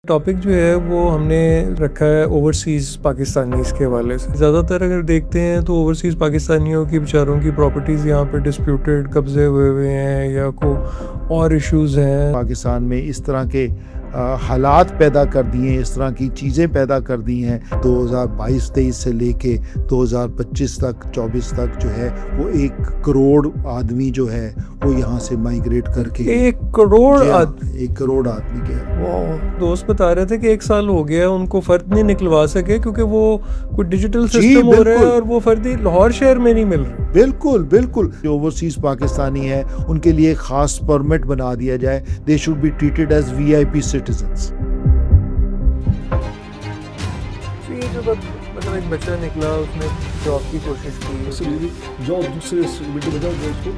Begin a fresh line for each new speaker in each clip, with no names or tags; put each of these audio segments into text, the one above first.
Topic जो है वो हमने रखा है ओवरसीज़ पाकिस्तानीज़ के हवाले से। ज़्यादातर अगर देखते हैं तो ओवरसीज़ पाकिस्तानियों की बेचारों की प्रॉपर्टीज़ यहाँ पे डिस्प्यूटेड कब्ज़े हुए हैं या को और इश्यूज़ हैं।
पाकिस्तान में इस तरह के हालात पैदा कर दिए, इस तरह की चीज़ें पैदा कर दी हैं 2022-23 से लेके 2025 तक 24 तक जो है वो 1 करोड़ आदमी जो है वो यहाँ से माइग्रेट करके
1 करोड़
1 करोड़ आदमी के
दोस्त बता रहे थे कि 1 साल हो गया उनको फ़र्द नहीं निकलवा सके क्योंकि वो कुछ डिजिटल सिस्टम हो रहा है और वो फर्दी लाहौर शहर में नहीं मिल रहे।
बिल्कुल बिल्कुल। जो ओवरसीज पाकिस्तानी है उनके लिए खास परमिट बना दिया जाए। They should be treated as VIP citizens.
मतलब एक बच्चा निकला, उसने जॉब की कोशिश की,
जो दूसरे बेटे बजाओ जो उसको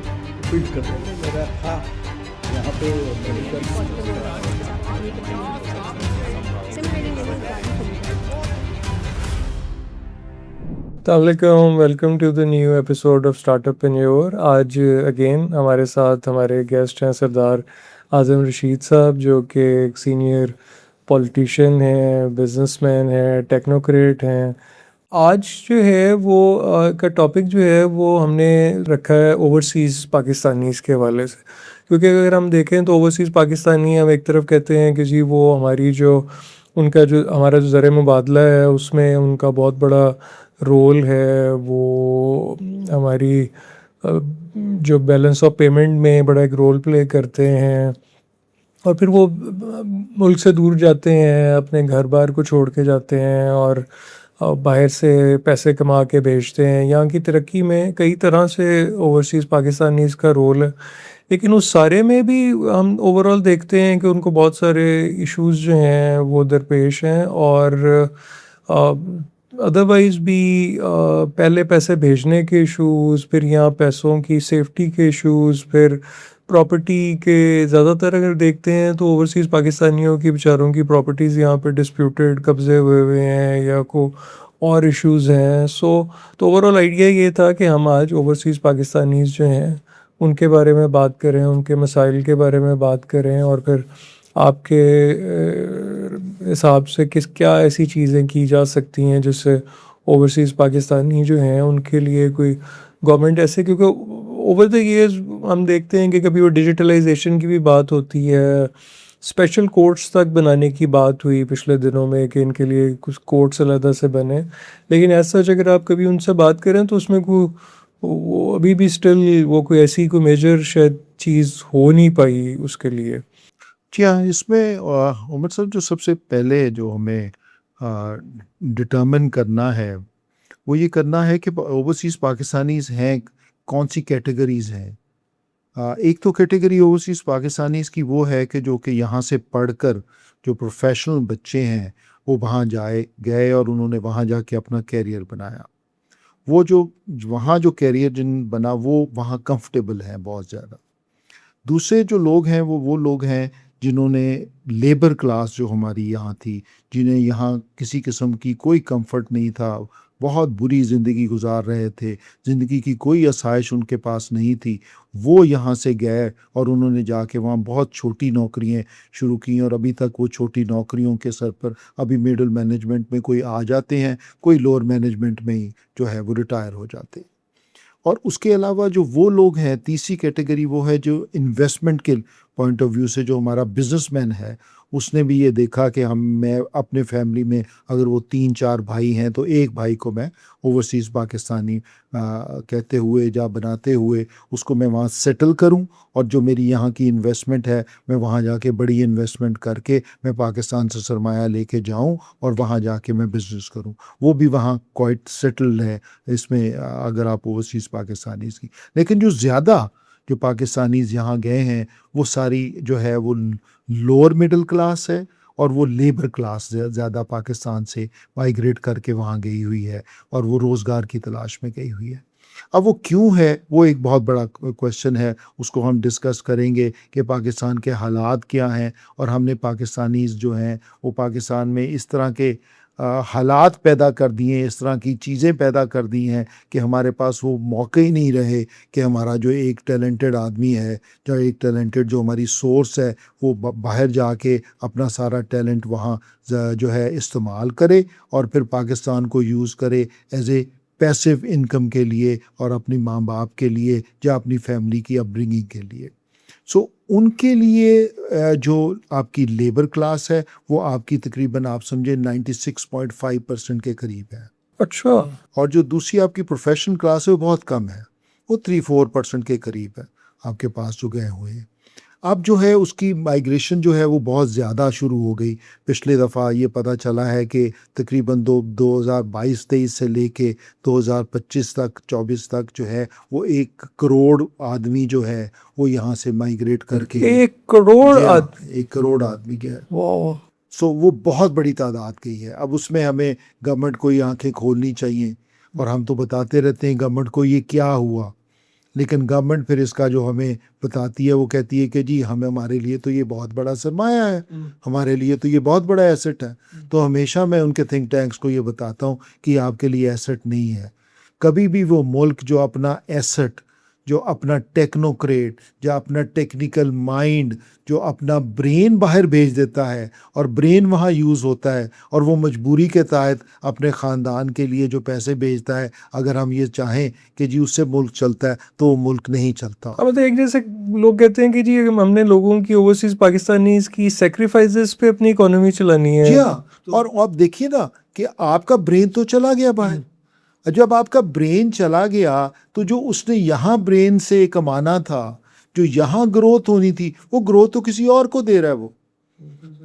फीड करते हैं। मेरा था यहाँ पे
अस्सलामुअलैकुम, welcome to the new episode of startup in your. आज अगेन हमारे साथ हमारे गेस्ट हैं सरदार आज़म रशीद साहब, जो कि एक सीनियर पॉलिटिशियन हैं, बिजनेसमैन हैं, टेक्नोक्रेट हैं। आज जो है वो का टॉपिक जो है वो हमने रखा है ओवरसीज़ पाकिस्तानीज़ के हवाले से, क्योंकि अगर हम देखें तो ओवरसीज़ पाकिस्तानी हम एक तरफ कहते हैं कि जी वो हमारी जो उनका जो हमारा जो ज़र मुबादला है उसमें उनका बहुत बड़ा रोल है, वो हमारी जो बैलेंस ऑफ पेमेंट में बड़ा एक रोल प्ले करते हैं, और फिर वो मुल्क से दूर जाते हैं, अपने घर बार को छोड़ के जाते हैं और बाहर से पैसे कमा के भेजते हैं। यहाँ की तरक्की में कई तरह से ओवरसीज़ पाकिस्तानीज़ का रोल है, लेकिन उस सारे में भी हम ओवरऑल देखते हैं कि उनको बहुत सारे इश्यूज़ जो हैं वो दरपेश हैं, और अदरवाइज़ भी पहले पैसे भेजने के इश्यूज़, फिर यहाँ पैसों की सेफ्टी के इश्यूज़, फिर प्रॉपर्टी के ज़्यादातर अगर देखते हैं तो ओवरसीज़ पाकिस्तानियों की बेचारों की प्रॉपर्टीज़ यहाँ पे डिस्प्यूटेड कब्ज़े हुए हैं या को और इश्यूज़ हैं। तो ओवरऑल आइडिया ये था कि हम आज ओवरसीज़ पाकिस्तानीज़ जो हैं उनके बारे में बात करें, उनके मसाइल के बारे में बात करें, और फिर आपके हिसाब से क्या ऐसी चीज़ें की जा सकती हैं जिससे ओवरसीज़ पाकिस्तानी जो हैं उनके लिए कोई गवर्नमेंट ऐसे, क्योंकि ओवर द ईयर्स हम देखते हैं कि कभी वो डिजिटलाइजेशन की भी बात होती है, स्पेशल कोर्ट्स तक बनाने की बात हुई पिछले दिनों में कि इनके लिए कुछ कोर्ट्स अलग से बने, लेकिन ऐसा अगर आप कभी उनसे बात करें तो उसमें वो अभी भी स्टिल वो कोई ऐसी कोई मेजर शायद चीज़ हो नहीं पाई उसके लिए।
जी हाँ, इसमें उमर साहब जो सबसे पहले जो हमें डिटर्मिन करना है वो ये करना है कि ओवरसीज़ पाकिस्तानीज़ हैं कौन सी कैटेगरीज़ हैं। एक तो कैटेगरी ओवरसीज़ पाकिस्तानीज़ की वो है कि जो कि यहाँ से पढ़कर जो प्रोफेशनल बच्चे हैं वो वहाँ गए और उन्होंने वहाँ जाके अपना कैरियर बनाया। वो जो वहाँ जो कैरियर जिन बना वो वहाँ कंफर्टेबल हैं बहुत ज़्यादा। दूसरे जो लोग हैं वो लोग हैं जिन्होंने लेबर क्लास जो हमारी यहाँ थी, जिन्हें यहाँ किसी किस्म की कोई कंफर्ट नहीं था, बहुत बुरी ज़िंदगी गुजार रहे थे, ज़िंदगी की कोई आसाइश उनके पास नहीं थी, वो यहाँ से गए और उन्होंने जाके वहाँ बहुत छोटी नौकरियाँ शुरू की, और अभी तक वो छोटी नौकरियों के सर पर अभी मिडिल मैनेजमेंट में कोई आ जाते हैं, कोई लोअर मैनेजमेंट में ही जो है वो रिटायर हो जाते हैं। और उसके अलावा जो वो लोग हैं, तीसरी कैटेगरी वो है जो इन्वेस्टमेंट के पॉइंट ऑफ व्यू से जो हमारा बिजनेसमैन है उसने भी ये देखा कि मैं अपने फैमिली में अगर वो 3-4 भाई हैं तो एक भाई को मैं ओवरसीज़ पाकिस्तानी कहते हुए या बनाते हुए उसको मैं वहाँ सेटल करूँ, और जो मेरी यहाँ की इन्वेस्टमेंट है मैं वहाँ जाके बड़ी इन्वेस्टमेंट करके मैं पाकिस्तान से सरमाया लेके जाऊँ और वहाँ जाके मैं बिज़नेस करूँ। वो भी वहाँ क्वाइट सेटल्ड है इसमें अगर आप ओवरसीज़ पाकिस्तानी की। लेकिन जो ज़्यादा जो पाकिस्तानीज़ यहाँ गए हैं वो सारी जो है वो लोअर मिडिल क्लास है, और वो लेबर क्लास ज़्यादा पाकिस्तान से माइग्रेट करके वहाँ गई हुई है और वो रोज़गार की तलाश में गई हुई है। अब वो क्यों है वो एक बहुत बड़ा क्वेश्चन है, उसको हम डिस्कस करेंगे कि पाकिस्तान के हालात क्या हैं, और हमने पाकिस्तानीज़ जो हैं वो पाकिस्तान में इस तरह के हालात पैदा कर दिए हैं, इस तरह की चीज़ें पैदा कर दी हैं कि हमारे पास वो मौके ही नहीं रहे कि हमारा जो एक टैलेंटेड आदमी है, जो एक टैलेंटेड जो हमारी सोर्स है, वो बाहर जाके अपना सारा टैलेंट वहाँ जो है इस्तेमाल करे और फिर पाकिस्तान को यूज़ करे एज ए पैसिव इनकम के लिए और अपनी माँ बाप के लिए या अपनी फैमिली की अपब्रिंगिंग के लिए। सो उनके लिए जो आपकी लेबर क्लास है वो आपकी तकरीबन आप समझे 96.5% के करीब है।
अच्छा।
और जो दूसरी आपकी प्रोफेशनल क्लास है वो बहुत कम है, वो 3-4% के करीब है आपके पास जो गए हुए हैं। अब जो है उसकी माइग्रेशन जो है वो बहुत ज़्यादा शुरू हो गई। पिछले दफ़ा ये पता चला है कि तकरीबन 2022-23 से लेके 2025 तक 24 तक जो है वो 1 करोड़ आदमी जो है वो यहाँ से माइग्रेट करके
1 करोड़
1 करोड़ आदमी गया।
वाह।
सो वो बहुत बड़ी तादाद की है। अब उसमें हमें गवर्नमेंट को ये आंखें खोलनी चाहिए और हम तो बताते रहते हैं गवर्नमेंट को ये क्या हुआ, लेकिन गवर्नमेंट फिर इसका जो हमें बताती है वो कहती है कि जी हमारे लिए तो ये बहुत बड़ा सरमाया है, हमारे लिए तो ये बहुत बड़ा एसेट है। तो हमेशा मैं उनके थिंक टैंक्स को ये बताता हूँ कि आपके लिए एसेट नहीं है। कभी भी वो मुल्क जो अपना एसेट, जो अपना टेक्नोक्रेट, जो अपना टेक्निकल माइंड, जो अपना ब्रेन बाहर भेज देता है और ब्रेन वहाँ यूज़ होता है और वो मजबूरी के तहत अपने ख़ानदान के लिए जो पैसे भेजता है, अगर हम ये चाहें कि जी उससे मुल्क चलता है तो वो मुल्क नहीं चलता।
अब मतलब एक जैसे लोग कहते हैं कि जी हमने लोगों की ओवरसीज पाकिस्तानीज की सेक्रीफाइसेस पे अपनी इकोनॉमी चलानी है।
जी हाँ, और आप देखिए ना कि आपका ब्रेन तो चला गया बाहर। जब आपका ब्रेन चला गया तो जो उसने यहाँ ब्रेन से कमाना था, जो यहाँ ग्रोथ होनी थी, वो ग्रोथ तो किसी और को दे रहा है वो।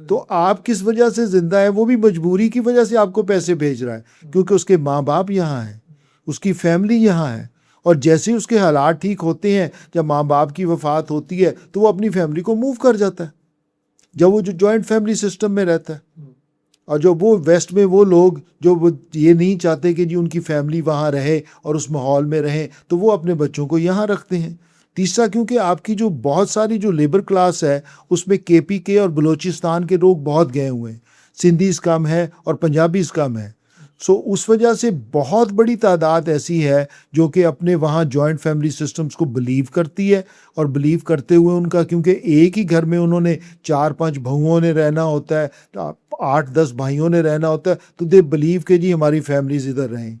तो आप किस वजह से ज़िंदा है, वो भी मजबूरी की वजह से आपको पैसे भेज रहा है, क्योंकि उसके माँ बाप यहाँ हैं, उसकी फैमिली यहाँ है। और जैसे ही उसके हालात ठीक होते हैं, जब माँ बाप की वफ़ात होती है तो वो अपनी फैमिली को मूव कर जाता है, जब वो जो जॉइंट फैमिली सिस्टम में रहता है। और जो वो वेस्ट में वो लोग जो वो ये नहीं चाहते कि जी उनकी फैमिली वहाँ रहे और उस माहौल में रहें, तो वो अपने बच्चों को यहाँ रखते हैं। तीसरा, क्योंकि आपकी जो बहुत सारी जो लेबर क्लास है उसमें KPK और बलूचिस्तान के लोग बहुत गए हुए हैं, सिंधीज़ कम है और पंजाबीज़ कम है। सो उस वजह से बहुत बड़ी तादाद ऐसी है जो कि अपने वहाँ जॉइंट फैमिली सिस्टम्स को बिलीव करती है, और बिलीव करते हुए उनका, क्योंकि एक ही घर में उन्होंने 4-5 बहुओं ने रहना होता है, 8-10 भाइयों ने रहना होता है, तो दे बिलीव के जी हमारी फैमिलीज इधर रहें।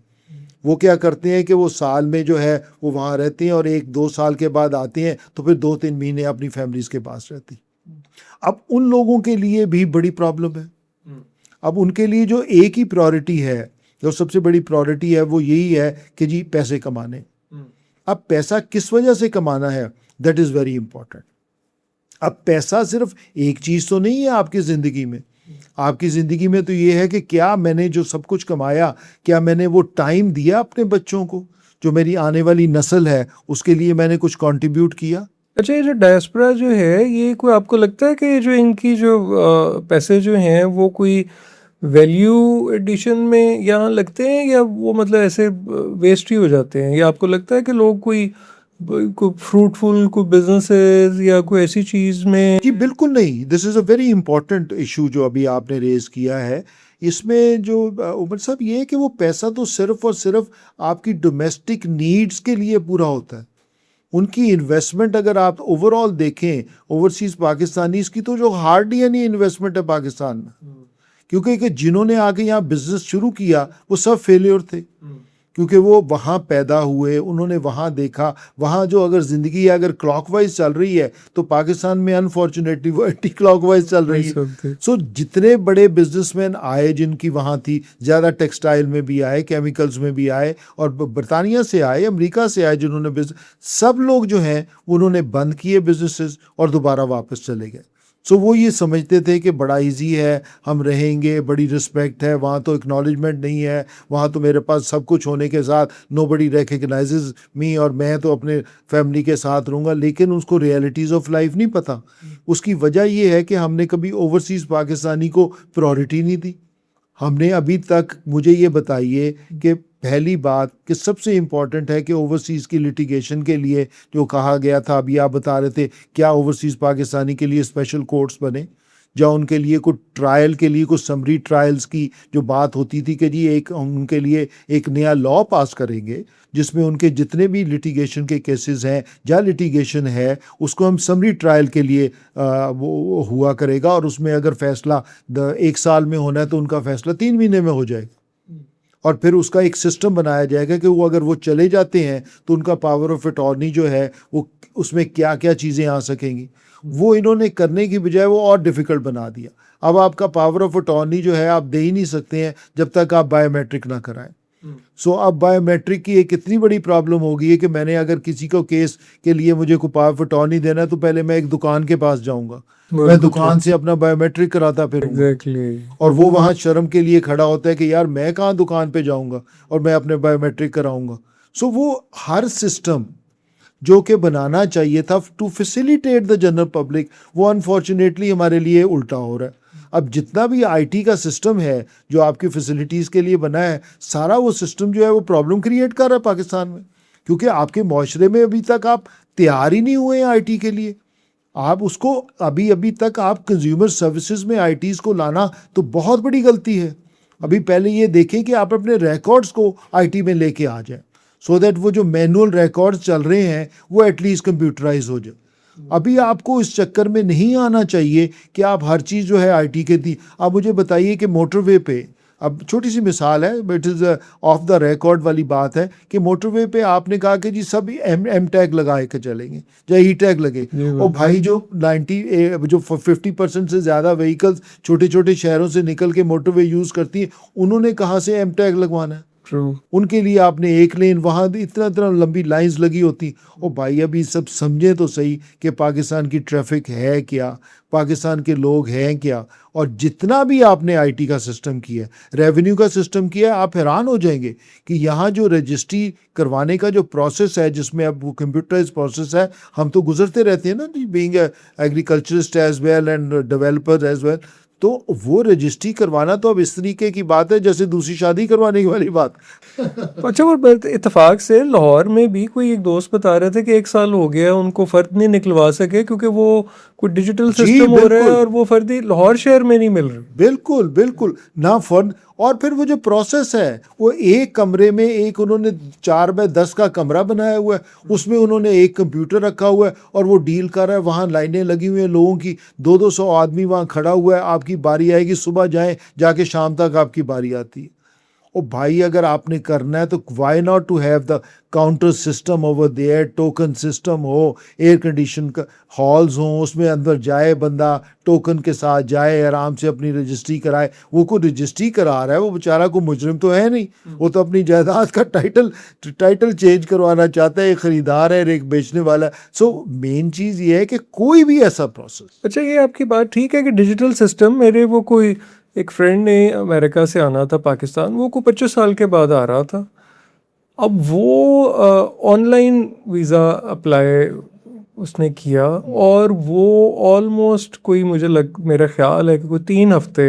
वो क्या करते हैं कि वो साल में जो है वो वहाँ रहते हैं और 1-2 साल के बाद आते हैं, तो फिर 2-3 महीने अपनी फैमिलीज के पास रहती। अब उन लोगों के लिए भी बड़ी प्रॉब्लम है। अब उनके लिए जो एक ही प्रायोरिटी है, जो सबसे बड़ी प्रायोरिटी है, वो यही है कि जी पैसे कमाने। अब पैसा किस वजह से कमाना है, दैट इज़ वेरी इंपॉर्टेंट। अब पैसा सिर्फ एक चीज़ तो नहीं है आपकी ज़िंदगी में। आपकी ज़िंदगी में तो ये है कि क्या मैंने जो सब कुछ कमाया, क्या मैंने वो टाइम दिया अपने बच्चों को, जो मेरी आने वाली नस्ल है उसके लिए मैंने कुछ कंट्रीब्यूट किया।
अच्छा, ये जो डायस्पोरा जो है, ये कोई आपको लगता है कि जो इनकी जो पैसे जो हैं वो कोई वैल्यू एडिशन में यहाँ लगते हैं, या वो मतलब ऐसे वेस्ट ही हो जाते हैं, या आपको लगता है कि लोग कोई फ्रूटफुल कोई बिजनेसेस या कोई ऐसी चीज़ में?
जी बिल्कुल नहीं। This is a very important issue जो अभी आपने रेज़ किया है। इसमें जो उमर साहब ये है कि वो पैसा तो सिर्फ़ और सिर्फ आपकी डोमेस्टिक नीड्स के लिए पूरा होता है। उनकी इन्वेस्टमेंट अगर आप ओवरऑल देखें, ओवरसीज़ पाकिस्तानीज़ की तो जो हार्डली एनी इन्वेस्टमेंट है पाकिस्तान में, क्योंकि जिन्होंने आके यहाँ बिजनेस शुरू किया वो सब फेलियर थे, क्योंकि वो वहाँ पैदा हुए, उन्होंने वहाँ देखा। वहाँ जो अगर ज़िंदगी अगर क्लॉकवाइज चल रही है तो पाकिस्तान में अनफॉर्चुनेटली वो एंटी क्लॉकवाइज चल रही है। सो जितने बड़े बिजनेसमैन आए जिनकी वहाँ थी, ज़्यादा टेक्सटाइल में भी आए, केमिकल्स में भी आए, और बरतानिया से आए, अमेरिका से आए जिन्होंने बिजनेस, सब लोग जो हैं उन्होंने बंद किए बिजनेसेस और दोबारा वापस चले गए। सो वो ये समझते थे कि बड़ा इजी है, हम रहेंगे, बड़ी रिस्पेक्ट है, वहाँ तो एक्नॉलेजमेंट नहीं है, वहाँ तो मेरे पास सब कुछ होने के साथ नोबडी रिकग्नाइजेज मी और मैं तो अपने फैमिली के साथ रहूँगा। लेकिन उसको रियलिटीज़ ऑफ लाइफ नहीं पता। उसकी वजह ये है कि हमने कभी ओवरसीज़ पाकिस्तानी को प्रायोरिटी नहीं दी। हमने अभी तक, मुझे ये बताइए कि पहली बात कि सबसे इम्पॉर्टेंट है कि ओवरसीज़ की लिटिगेशन के लिए जो कहा गया था, अभी आप बता रहे थे, क्या ओवरसीज़ पाकिस्तानी के लिए स्पेशल कोर्ट्स बने? या उनके लिए कुछ ट्रायल के लिए कुछ समरी ट्रायल्स की जो बात होती थी कि जी एक उनके लिए एक नया लॉ पास करेंगे जिसमें उनके जितने भी लिटिगेशन के केसेस हैं या लिटिगेशन है उसको हम समरी ट्रायल के लिए वो हुआ करेगा, और उसमें अगर फैसला 1 साल में होना है तो उनका फैसला 3 महीने में हो जाएगा। और फिर उसका एक सिस्टम बनाया जाएगा कि वो अगर वो चले जाते हैं तो उनका पावर ऑफ अटॉर्नी जो है वो उसमें क्या क्या चीज़ें आ सकेंगी। वो इन्होंने करने की बजाय वो और डिफ़िकल्ट बना दिया। अब आपका पावर ऑफ अटॉर्नी जो है आप दे ही नहीं सकते हैं जब तक आप बायोमेट्रिक ना कराएं। सो अब बायोमेट्रिक की एक इतनी बड़ी प्रॉब्लम हो गई है कि मैंने अगर किसी को केस के लिए मुझे को पावर ऑफ अटॉर्नी देना है तो पहले मैं एक दुकान के पास जाऊंगा, मैं दुकान से अपना बायोमेट्रिक कराता फिर और वो वहाँ शर्म के लिए खड़ा होता है कि यार मैं कहाँ दुकान पे जाऊंगा और मैं अपने बायोमेट्रिक कराऊंगा। सो वो हर सिस्टम जो कि बनाना चाहिए था to facilitate the general public, वो अनफॉर्चुनेटली हमारे लिए उल्टा हो रहा है। अब जितना भी आईटी का सिस्टम है जो आपकी फैसिलिटीज़ के लिए बना है, सारा वो सिस्टम जो है वो प्रॉब्लम क्रिएट कर रहा है पाकिस्तान में, क्योंकि आपके माशरे में अभी तक आप तैयार ही नहीं हुए हैं आईटी के लिए। आप उसको अभी तक आप कंज्यूमर सर्विसेज में आईटीज़ को लाना तो बहुत बड़ी गलती है। अभी पहले ये देखें कि आप अपने रिकॉर्ड्स को आईटी में लेके आ जाए, सो दैट वो जो मैनुअल रिकॉर्ड्स चल रहे हैं वो एटलीस्ट कंप्यूटराइज हो जाए। अभी आपको इस चक्कर में नहीं आना चाहिए कि आप हर चीज़ जो है आईटी के थी। आप मुझे बताइए कि मोटरवे पे, अब छोटी सी मिसाल है but is of the record वाली बात है कि मोटरवे पे आपने कहा कि जी सब एम टैग लगाए के चलेंगे या ई टैग लगे, और भाई जो 50% से ज़्यादा व्हीकल्स छोटे छोटे शहरों से निकल के मोटरवे यूज़ करती हैं, उन्होंने कहाँ से एम टैग लगवाना है? उनके लिए आपने एक लेन, वहाँ इतना लंबी लाइंस लगी होती। ओ भाई अभी सब समझे तो सही कि पाकिस्तान की ट्रैफिक है क्या, पाकिस्तान के लोग हैं क्या, और जितना भी आपने आईटी का सिस्टम किया, रेवेन्यू का सिस्टम किया, आप हैरान हो जाएंगे कि यहाँ जो रजिस्ट्री करवाने का जो प्रोसेस है जिसमें अब वो कंप्यूटराइज प्रोसेस है, हम तो गुजरते रहते हैं ना जी, being agriculturist as well and developer as well, तो वो रजिस्ट्री करवाना तो अब इस तरीके की बात है जैसे दूसरी शादी करवाने की वाली बात।
अच्छा, और इत्तेफाक से लाहौर में भी कोई एक दोस्त बता रहे थे कि 1 साल हो गया उनको फ़र्द नहीं निकलवा सके क्योंकि वो कोई डिजिटल सिस्टम हो रहा है और वो फर्दी लाहौर शहर में नहीं मिल रहे।
बिल्कुल बिल्कुल ना फर्द। और फिर वो जो प्रोसेस है वो एक कमरे में एक उन्होंने 4x10 का कमरा बनाया हुआ है, उसमें उन्होंने एक कंप्यूटर रखा हुआ है और वो डील कर रहा है। वहाँ लाइनें लगी हुई हैं लोगों की, 200 आदमी वहाँ खड़ा हुआ है। आपकी बारी आएगी, सुबह जाएं, जाके शाम तक आपकी बारी आती है। ओ भाई अगर आपने करना है तो why not to have the counter system over there, token system हो, एयर कंडीशन का हॉल्स हों, उसमें अंदर जाए बंदा टोकन के साथ जाए, आराम से अपनी रजिस्ट्री कराए। वो को रजिस्ट्री करा रहा है, वो बेचारा को मुजरिम तो है नहीं, वो तो अपनी जायदाद का टाइटल चेंज करवाना चाहता है। एक ख़रीदार है, एक बेचने वाला। सो मेन चीज़ ये है कि कोई भी ऐसा प्रोसेस।
अच्छा, ये आपकी बात ठीक है कि डिजिटल सिस्टम, मेरे वो कोई एक फ्रेंड ने अमेरिका से आना था पाकिस्तान, वो को 25 साल के बाद आ रहा था। अब वो ऑनलाइन वीज़ा अप्लाई उसने किया और वो ऑलमोस्ट कोई मेरा ख्याल है कि कोई 3 हफ्ते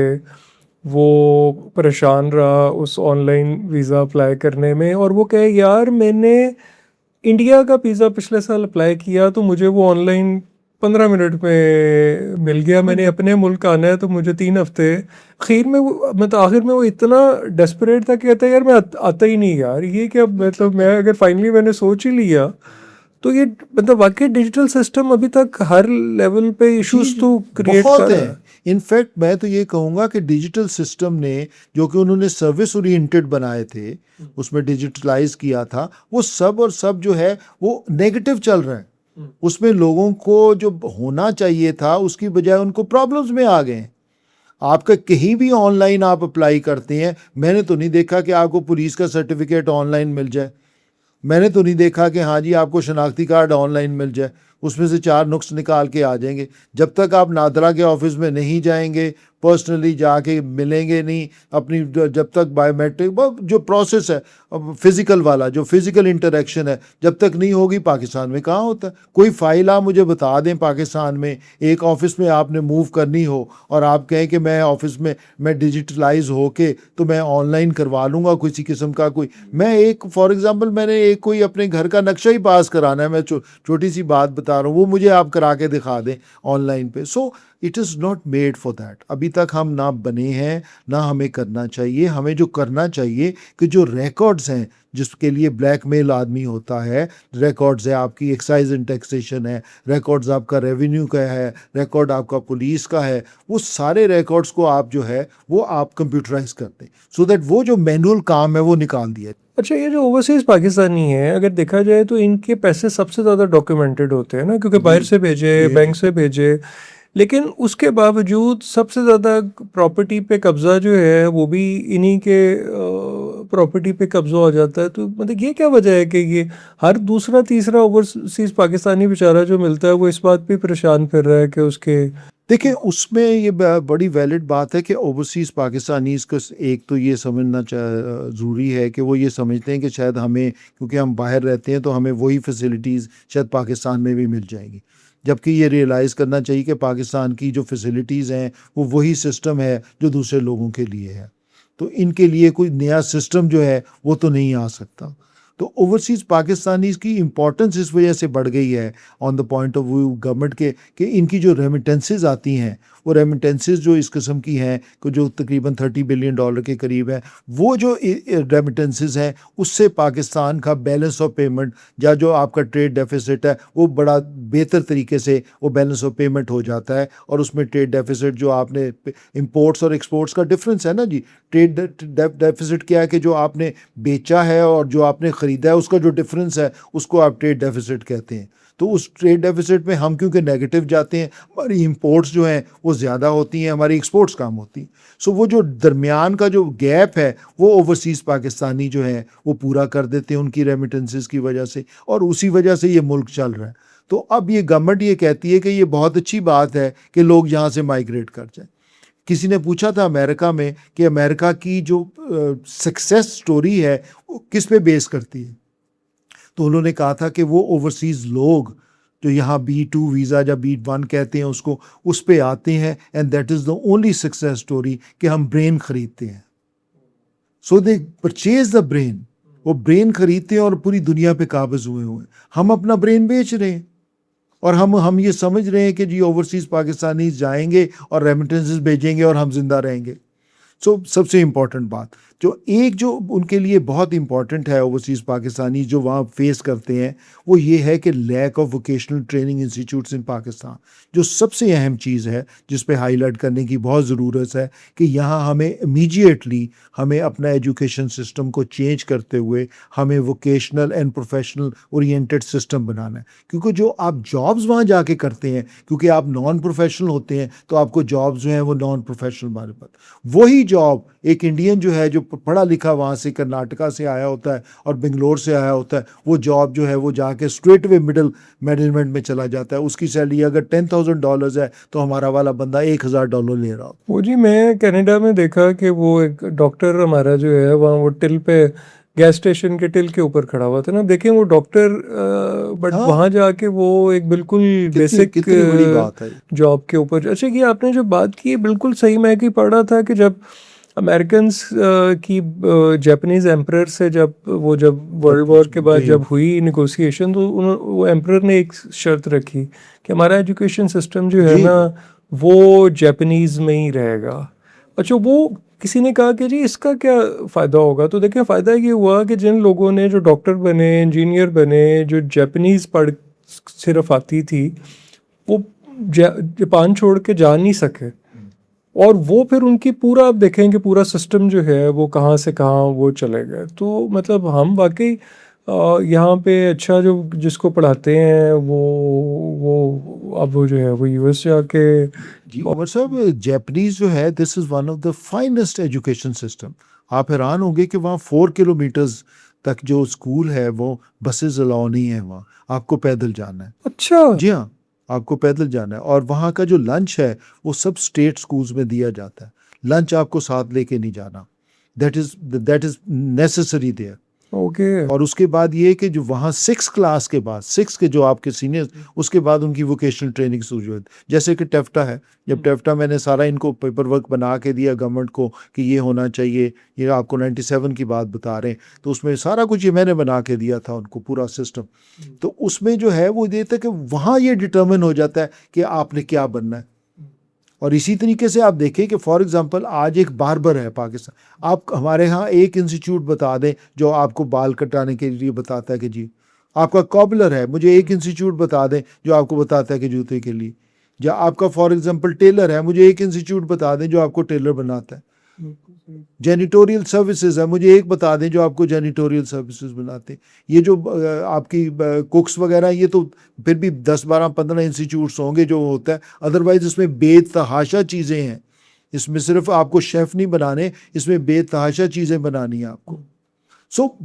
वो परेशान रहा उस ऑनलाइन वीज़ा अप्लाई करने में। और वो कहे यार मैंने इंडिया का वीज़ा पिछले साल अप्लाई किया तो मुझे वो ऑनलाइन 15 मिनट में मिल गया, मैंने अपने मुल्क आना है तो मुझे 3 हफ्ते। आखिर में वो इतना डेस्परेट था कि कहता है यार मैं आता ही नहीं यार, ये क्या मतलब मैं अगर फाइनली मैंने सोच ही लिया तो ये मतलब वाकई डिजिटल सिस्टम अभी तक हर लेवल पे इश्यूज तो क्रिएट कर रहा है।
इनफैक्ट मैं तो ये कहूँगा कि डिजिटल सिस्टम ने जो कि उन्होंने सर्विस ओरिएंटेड बनाए थे, उसमें डिजिटलाइज किया था, वो सब और सब जो है वो नेगेटिव चल रहा है। उसमें लोगों को जो होना चाहिए था उसकी बजाय उनको प्रॉब्लम्स में आ गए। आपका कहीं भी ऑनलाइन आप अप्लाई करते हैं, मैंने तो नहीं देखा कि आपको पुलिस का सर्टिफिकेट ऑनलाइन मिल जाए, मैंने तो नहीं देखा कि हाँ जी आपको शनाख्ती कार्ड ऑनलाइन मिल जाए, उसमें से 4 नुक्स निकाल के आ जाएंगे। जब तक आप नादरा के ऑफिस में नहीं जाएंगे, पर्सनली जाके मिलेंगे नहीं अपनी, जब तक बायोमेट्रिक जो प्रोसेस है फिज़िकल वाला, जो फिज़िकल इंटरेक्शन है, जब तक नहीं होगी, पाकिस्तान में कहाँ होता है। कोई फ़ाइल आप मुझे बता दें पाकिस्तान में एक ऑफ़िस में आपने मूव करनी हो और आप कहें कि मैं ऑफ़िस में मैं डिजिटलाइज होके तो मैं ऑनलाइन करवा लूँगा किसी किस्म का कोई, मैं एक फॉर एग्ज़ाम्पल मैंने एक कोई अपने घर का नक्शा ही पास कराना है, मैं छोटी सी बात बता रहा हूँ, वो मुझे आप करा के दिखा दें ऑनलाइन पे। So it is not made for that. अभी तक हम ना बने हैं, ना हमें करना चाहिए। हमें जो करना चाहिए कि जो रिकॉर्ड्स हैं जिसके लिए ब्लैकमेल आदमी होता है, रिकॉर्ड्स है आपकी एक्साइज एंड टैक्सेशन है, रिकॉर्ड्स आपका रेवेन्यू का है, रिकॉर्ड आपका पुलिस का है, वो सारे रिकॉर्ड्स को आप जो है वो आप कंप्यूटराइज कर दें, सो दैट वो जो मैनुअल काम है वो निकाल दिया।
अच्छा, ये जो ओवरसीज पाकिस्तानी है, अगर देखा जाए तो इनके पैसे सबसे ज़्यादा डॉक्यूमेंटेड होते हैं ना, क्योंकि बाहर से भेजे, बैंक से भेजे, लेकिन उसके बावजूद सबसे ज़्यादा प्रॉपर्टी पे कब्ज़ा जो है वो भी इन्हीं के प्रॉपर्टी पे कब्ज़ा हो जाता है। तो मतलब ये क्या वजह है कि ये हर दूसरा तीसरा ओवरसीज़ पाकिस्तानी बेचारा जो मिलता है वो इस बात पे परेशान फिर रहा है कि उसके
देखिए, उसमें ये बड़ी वैलिड बात है कि ओवरसीज़ पाकिस्तानीज़ को एक तो ये समझना ज़रूरी है कि वो ये समझते हैं कि शायद हमें, क्योंकि हम बाहर रहते हैं तो हमें वही फैसिलिटीज़ शायद पाकिस्तान में भी मिल जाएंगी, जबकि ये रियलाइज़ करना चाहिए कि पाकिस्तान की जो फैसिलिटीज़ हैं वो वही सिस्टम है जो दूसरे लोगों के लिए है। तो इनके लिए कोई नया सिस्टम जो है वो तो नहीं आ सकता। तो ओवरसीज़ पाकिस्तानीज़ की इम्पोर्टेंस इस वजह से बढ़ गई है on the point of view government के कि इनकी जो रेमिटेंसेस आती हैं, वो रेमिटेंसेस जो इस किस्म की हैं कि जो तकरीबन $30 बिलियन के करीब है, वो जो रेमिटेंसेस हैं उससे पाकिस्तान का बैलेंस ऑफ पेमेंट या जो आपका ट्रेड डेफिसिट है वो बड़ा बेहतर तरीके से वो बैलेंस ऑफ पेमेंट हो जाता है। और उसमें ट्रेड डेफिसिट जो आपने इंपोर्ट्स और एक्सपोर्ट्स का डिफरेंस है ना जी, ट्रेड डेफिसिट क्या है कि जो आपने बेचा है और जो आपने ख़रीदा है उसका जो डिफरेंस है उसको आप ट्रेड डेफिसिट कहते हैं। तो उस ट्रेड डेफिसिट में हम क्योंकि नेगेटिव जाते हैं, हमारी इंपोर्ट्स जो हैं वो ज़्यादा होती हैं, हमारी एक्सपोर्ट्स कम होती हैं। सो वो जो दरमियान का जो गैप है वो ओवरसीज़ पाकिस्तानी जो है वो पूरा कर देते हैं उनकी रेमिटेंसेस की वजह से, और उसी वजह से ये मुल्क चल रहा है। तो अब ये गवर्नमेंट ये कहती है कि ये बहुत अच्छी बात है कि लोग यहाँ से माइग्रेट कर जाएं। किसी ने पूछा था अमेरिका में कि अमेरिका की जो सक्सेस स्टोरी है वो किस पे बेस करती है, तो उन्होंने कहा था कि वो ओवरसीज़ लोग जो यहाँ B2 वीज़ा या B1 कहते हैं उसको, उस पे आते हैं, and that is the only success story कि हम ब्रेन ख़रीदते हैं। सो दे परचेज द ब्रेन, वो ब्रेन ख़रीदते हैं और पूरी दुनिया पे काबिज़ हुए हैं। हम अपना ब्रेन बेच रहे हैं और हम ये समझ रहे हैं कि जी ओवरसीज़ पाकिस्तानी जाएंगे और रेमिटेंसेस भेजेंगे और हम जिंदा रहेंगे। सो सबसे इम्पॉर्टेंट बात जो उनके लिए बहुत इम्पॉर्टेंट है ओवरसीज़ पाकिस्तानी जो वहाँ फेस करते हैं वो ये है कि lack of vocational training institutes in Pakistan. जो सबसे अहम चीज़ है जिस पे हाईलाइट करने की बहुत ज़रूरत है कि यहाँ हमें इमीडिएटली हमें अपना एजुकेशन सिस्टम को चेंज करते हुए हमें vocational and professional oriented system बनाना है। क्योंकि जो आप जॉब्स वहाँ जाके करते हैं, क्योंकि आप नॉन प्रोफेशनल होते हैं तो आपको जॉब्स जो हैं वो नॉन प्रोफेशनल मारे पर, वही जॉब एक इंडियन जो है जो पढ़ा लिखा वहाँ से कर्नाटका से आया होता है और बेंगलोर से आया होता है, वो जॉब जो है वो जाके स्ट्रेट वे मिडिल मैनेजमेंट में चला जाता है। उसकी सैलरी अगर $10,000 है तो हमारा वाला बंदा $1,000 ले रहा हो।
वो जी मैं कनाडा में देखा कि वो एक डॉक्टर हमारा जो है वहाँ वो टिल पे गैस स्टेशन के टिल के ऊपर खड़ा हुआ था ना, देखें वो डॉक्टर बट
हाँ।
वहाँ जाके वो एक बिल्कुल बेसिक
कितनी बड़ी बात है।
जॉब के ऊपर। अच्छा कि आपने जो बात की बिल्कुल सही, मैं कि पढ़ा था कि जब अमेरिकन्स की जापानीज़ एम्परर से जब वर्ल्ड वॉर के बाद जब हुई निगोसिएशन तो वो एम्परर ने एक शर्त रखी कि हमारा एजुकेशन सिस्टम जो है ना वो जापानीज़ में ही रहेगा। अच्छा, वो किसी ने कहा कि जी इसका क्या फ़ायदा होगा, तो देखें फ़ायदा ये हुआ कि जिन लोगों ने जो डॉक्टर बने, इंजीनियर बने, जो जापानीज़ पढ़ सिर्फ आती थी वो जापान छोड़ के जा नहीं सके, और वो फिर उनकी पूरा आप देखेंगे पूरा सिस्टम जो है वो कहाँ से कहाँ वो चले गए। तो मतलब हम वाकई यहाँ पे अच्छा जो जिसको पढ़ाते हैं वो अब वो जो है वो यूएस जाके
जी उमर साहब, जापानीज जो है this is one of the finest education system. आप हैरान होंगे कि वहाँ 4 किलोमीटर्स तक जो स्कूल है वो बसेस अलाउ नहीं है, वहाँ आपको पैदल जाना है।
अच्छा
जी हाँ, आपको पैदल जाना है। और वहाँ का जो लंच है वो सब स्टेट स्कूल्स में दिया जाता है। लंच आपको साथ लेके नहीं जाना, that is necessary there.
Okay
और उसके बाद ये कि जो वहाँ 6 क्लास के बाद 6 के जो आपके सीनियर्स, उसके बाद उनकी वोकेशनल ट्रेनिंग शुरू होती है। जैसे कि टेफ्टा है, जब टेफ्टा मैंने सारा इनको पेपर वर्क बना के दिया गवर्नमेंट को कि ये होना चाहिए, ये आपको 97 की बात बता रहे हैं, तो उसमें सारा कुछ ये मैंने बना के दिया था उनको पूरा सिस्टम। तो उसमें जो है वो देता है कि वहाँ ये डिटर्मिन हो जाता है कि आपने क्या बनना है। और इसी तरीके से आप देखें कि फॉर एग्जांपल आज एक बार्बर है पाकिस्तान, आप हमारे यहाँ एक इंस्टीट्यूट बता दें जो आपको बाल कटाने के लिए बताता है कि जी, आपका कॉबलर है, मुझे एक इंस्टीट्यूट बता दें जो आपको बताता है कि जूते के लिए, या आपका फॉर एग्जांपल टेलर है, मुझे एक इंस्टीट्यूट बता दें जो आपको टेलर बनाता है। जेनिटोरियल सर्विसेज है, मुझे एक बता दें जो आपको जेनिटोरियल सर्विसेज बनाते हैं। ये जो आपकी कुक्स वगैरह, ये तो फिर भी 10 12 15 इंस्टीट्यूट्स होंगे जो होता है, अदरवाइज इसमें बेतहाशा चीज़ें हैं। इसमें सिर्फ आपको शेफ़ नहीं बनाने, इसमें बेतहाशा चीज़ें बनानी है आपको। सो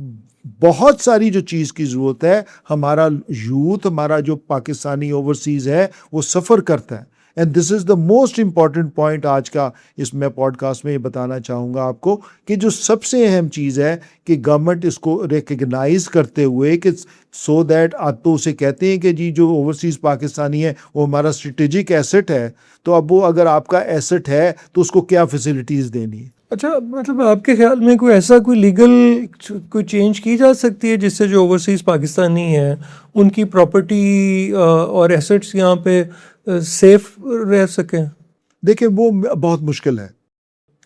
बहुत सारी जो चीज़ की ज़रूरत है, हमारा यूथ, हमारा जो पाकिस्तानी ओवरसीज़ है वो सफ़र करता है। And this is the most important point आज का इस मैं पॉडकास्ट में ये बताना चाहूँगा आपको कि जो सबसे अहम चीज़ है कि गवर्नमेंट इसको रिकग्नाइज़ करते हुए कि सो दैट आप तो उसे कहते हैं कि जी जो ओवरसीज़ पाकिस्तानी है वो हमारा स्ट्रेटेजिक एसेट है, तो अब वो अगर आपका एसेट है तो उसको क्या फैसिलिटीज़ देनी है।
अच्छा, मतलब आपके ख्याल में कोई लीगल कोई चेंज की जा सकती है जिससे जो ओवरसीज़ पाकिस्तानी हैं उनकी प्रॉपर्टी और एसेट्स यहाँ पे सेफ रह सकें?
देखिए वो बहुत मुश्किल है।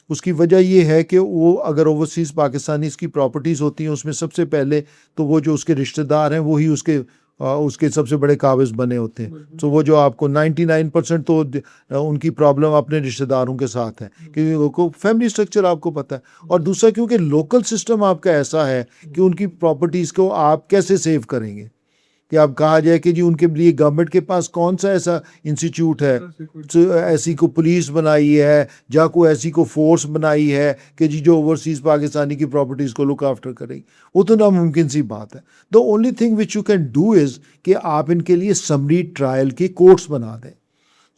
उसकी वजह ये है कि वो अगर ओवरसीज़ पाकिस्तानी की प्रॉपर्टीज़ होती हैं उसमें सबसे पहले तो वो जो उसके रिश्तेदार हैं वही उसके सबसे बड़े काबिज़ बने होते हैं। तो वो जो आपको 99% तो उनकी प्रॉब्लम अपने रिश्तेदारों के साथ है, क्योंकि उनको फैमिली स्ट्रक्चर आपको पता है, और दूसरा क्योंकि लोकल सिस्टम आपका ऐसा है कि उनकी प्रॉपर्टीज़ को आप कैसे सेव करेंगे कि आप कहा जाए कि जी उनके लिए गवर्नमेंट के पास कौन सा ऐसा इंस्टीट्यूट है, ऐसी को पुलिस बनाई है या कोई ऐसी को फोर्स बनाई है कि जी जो ओवरसीज़ पाकिस्तानी की प्रॉपर्टीज़ को लुक आफ्टर करेगी, वो तो नामुमकिन सी बात है। The only thing which you can do is कि आप इनके लिए समरी ट्रायल के कोर्ट्स बना दें।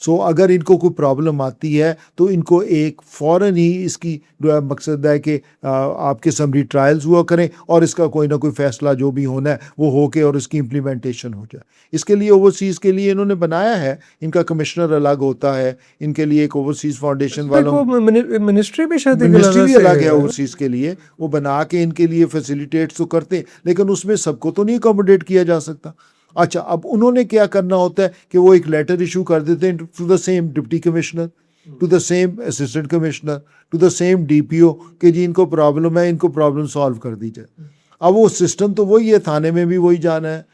सो अगर इनको कोई प्रॉब्लम आती है तो इनको एक फ़ौरन ही इसकी मकसद है कि आपके समरी ट्रायल्स हुआ करें और इसका कोई ना कोई फ़ैसला जो भी होना है वो हो के और इसकी इम्प्लीमेंटेशन हो जाए। इसके लिए ओवरसीज़ के लिए इन्होंने बनाया है, इनका कमिश्नर अलग होता है, इनके लिए एक ओवरसीज़ फाउंडेशन वालों
मिनिस्ट्री भी शायद
मिनिस्ट्री भी अलग है ओवरसीज़ के लिए, वो बना के इनके लिए फैसिलिटेट तो करते हैं, लेकिन उसमें सबको तो नहीं अकोमोडेट किया जा सकता। अच्छा, अब उन्होंने क्या करना होता है कि वो एक लेटर इशू कर देते हैं to the same deputy commissioner, to the same assistant commissioner, to the same DPO कि जी इनको प्रॉब्लम है, इनको प्रॉब्लम सॉल्व कर दी जाए। अब वो सिस्टम तो वही है, थाने में भी वही जाना है,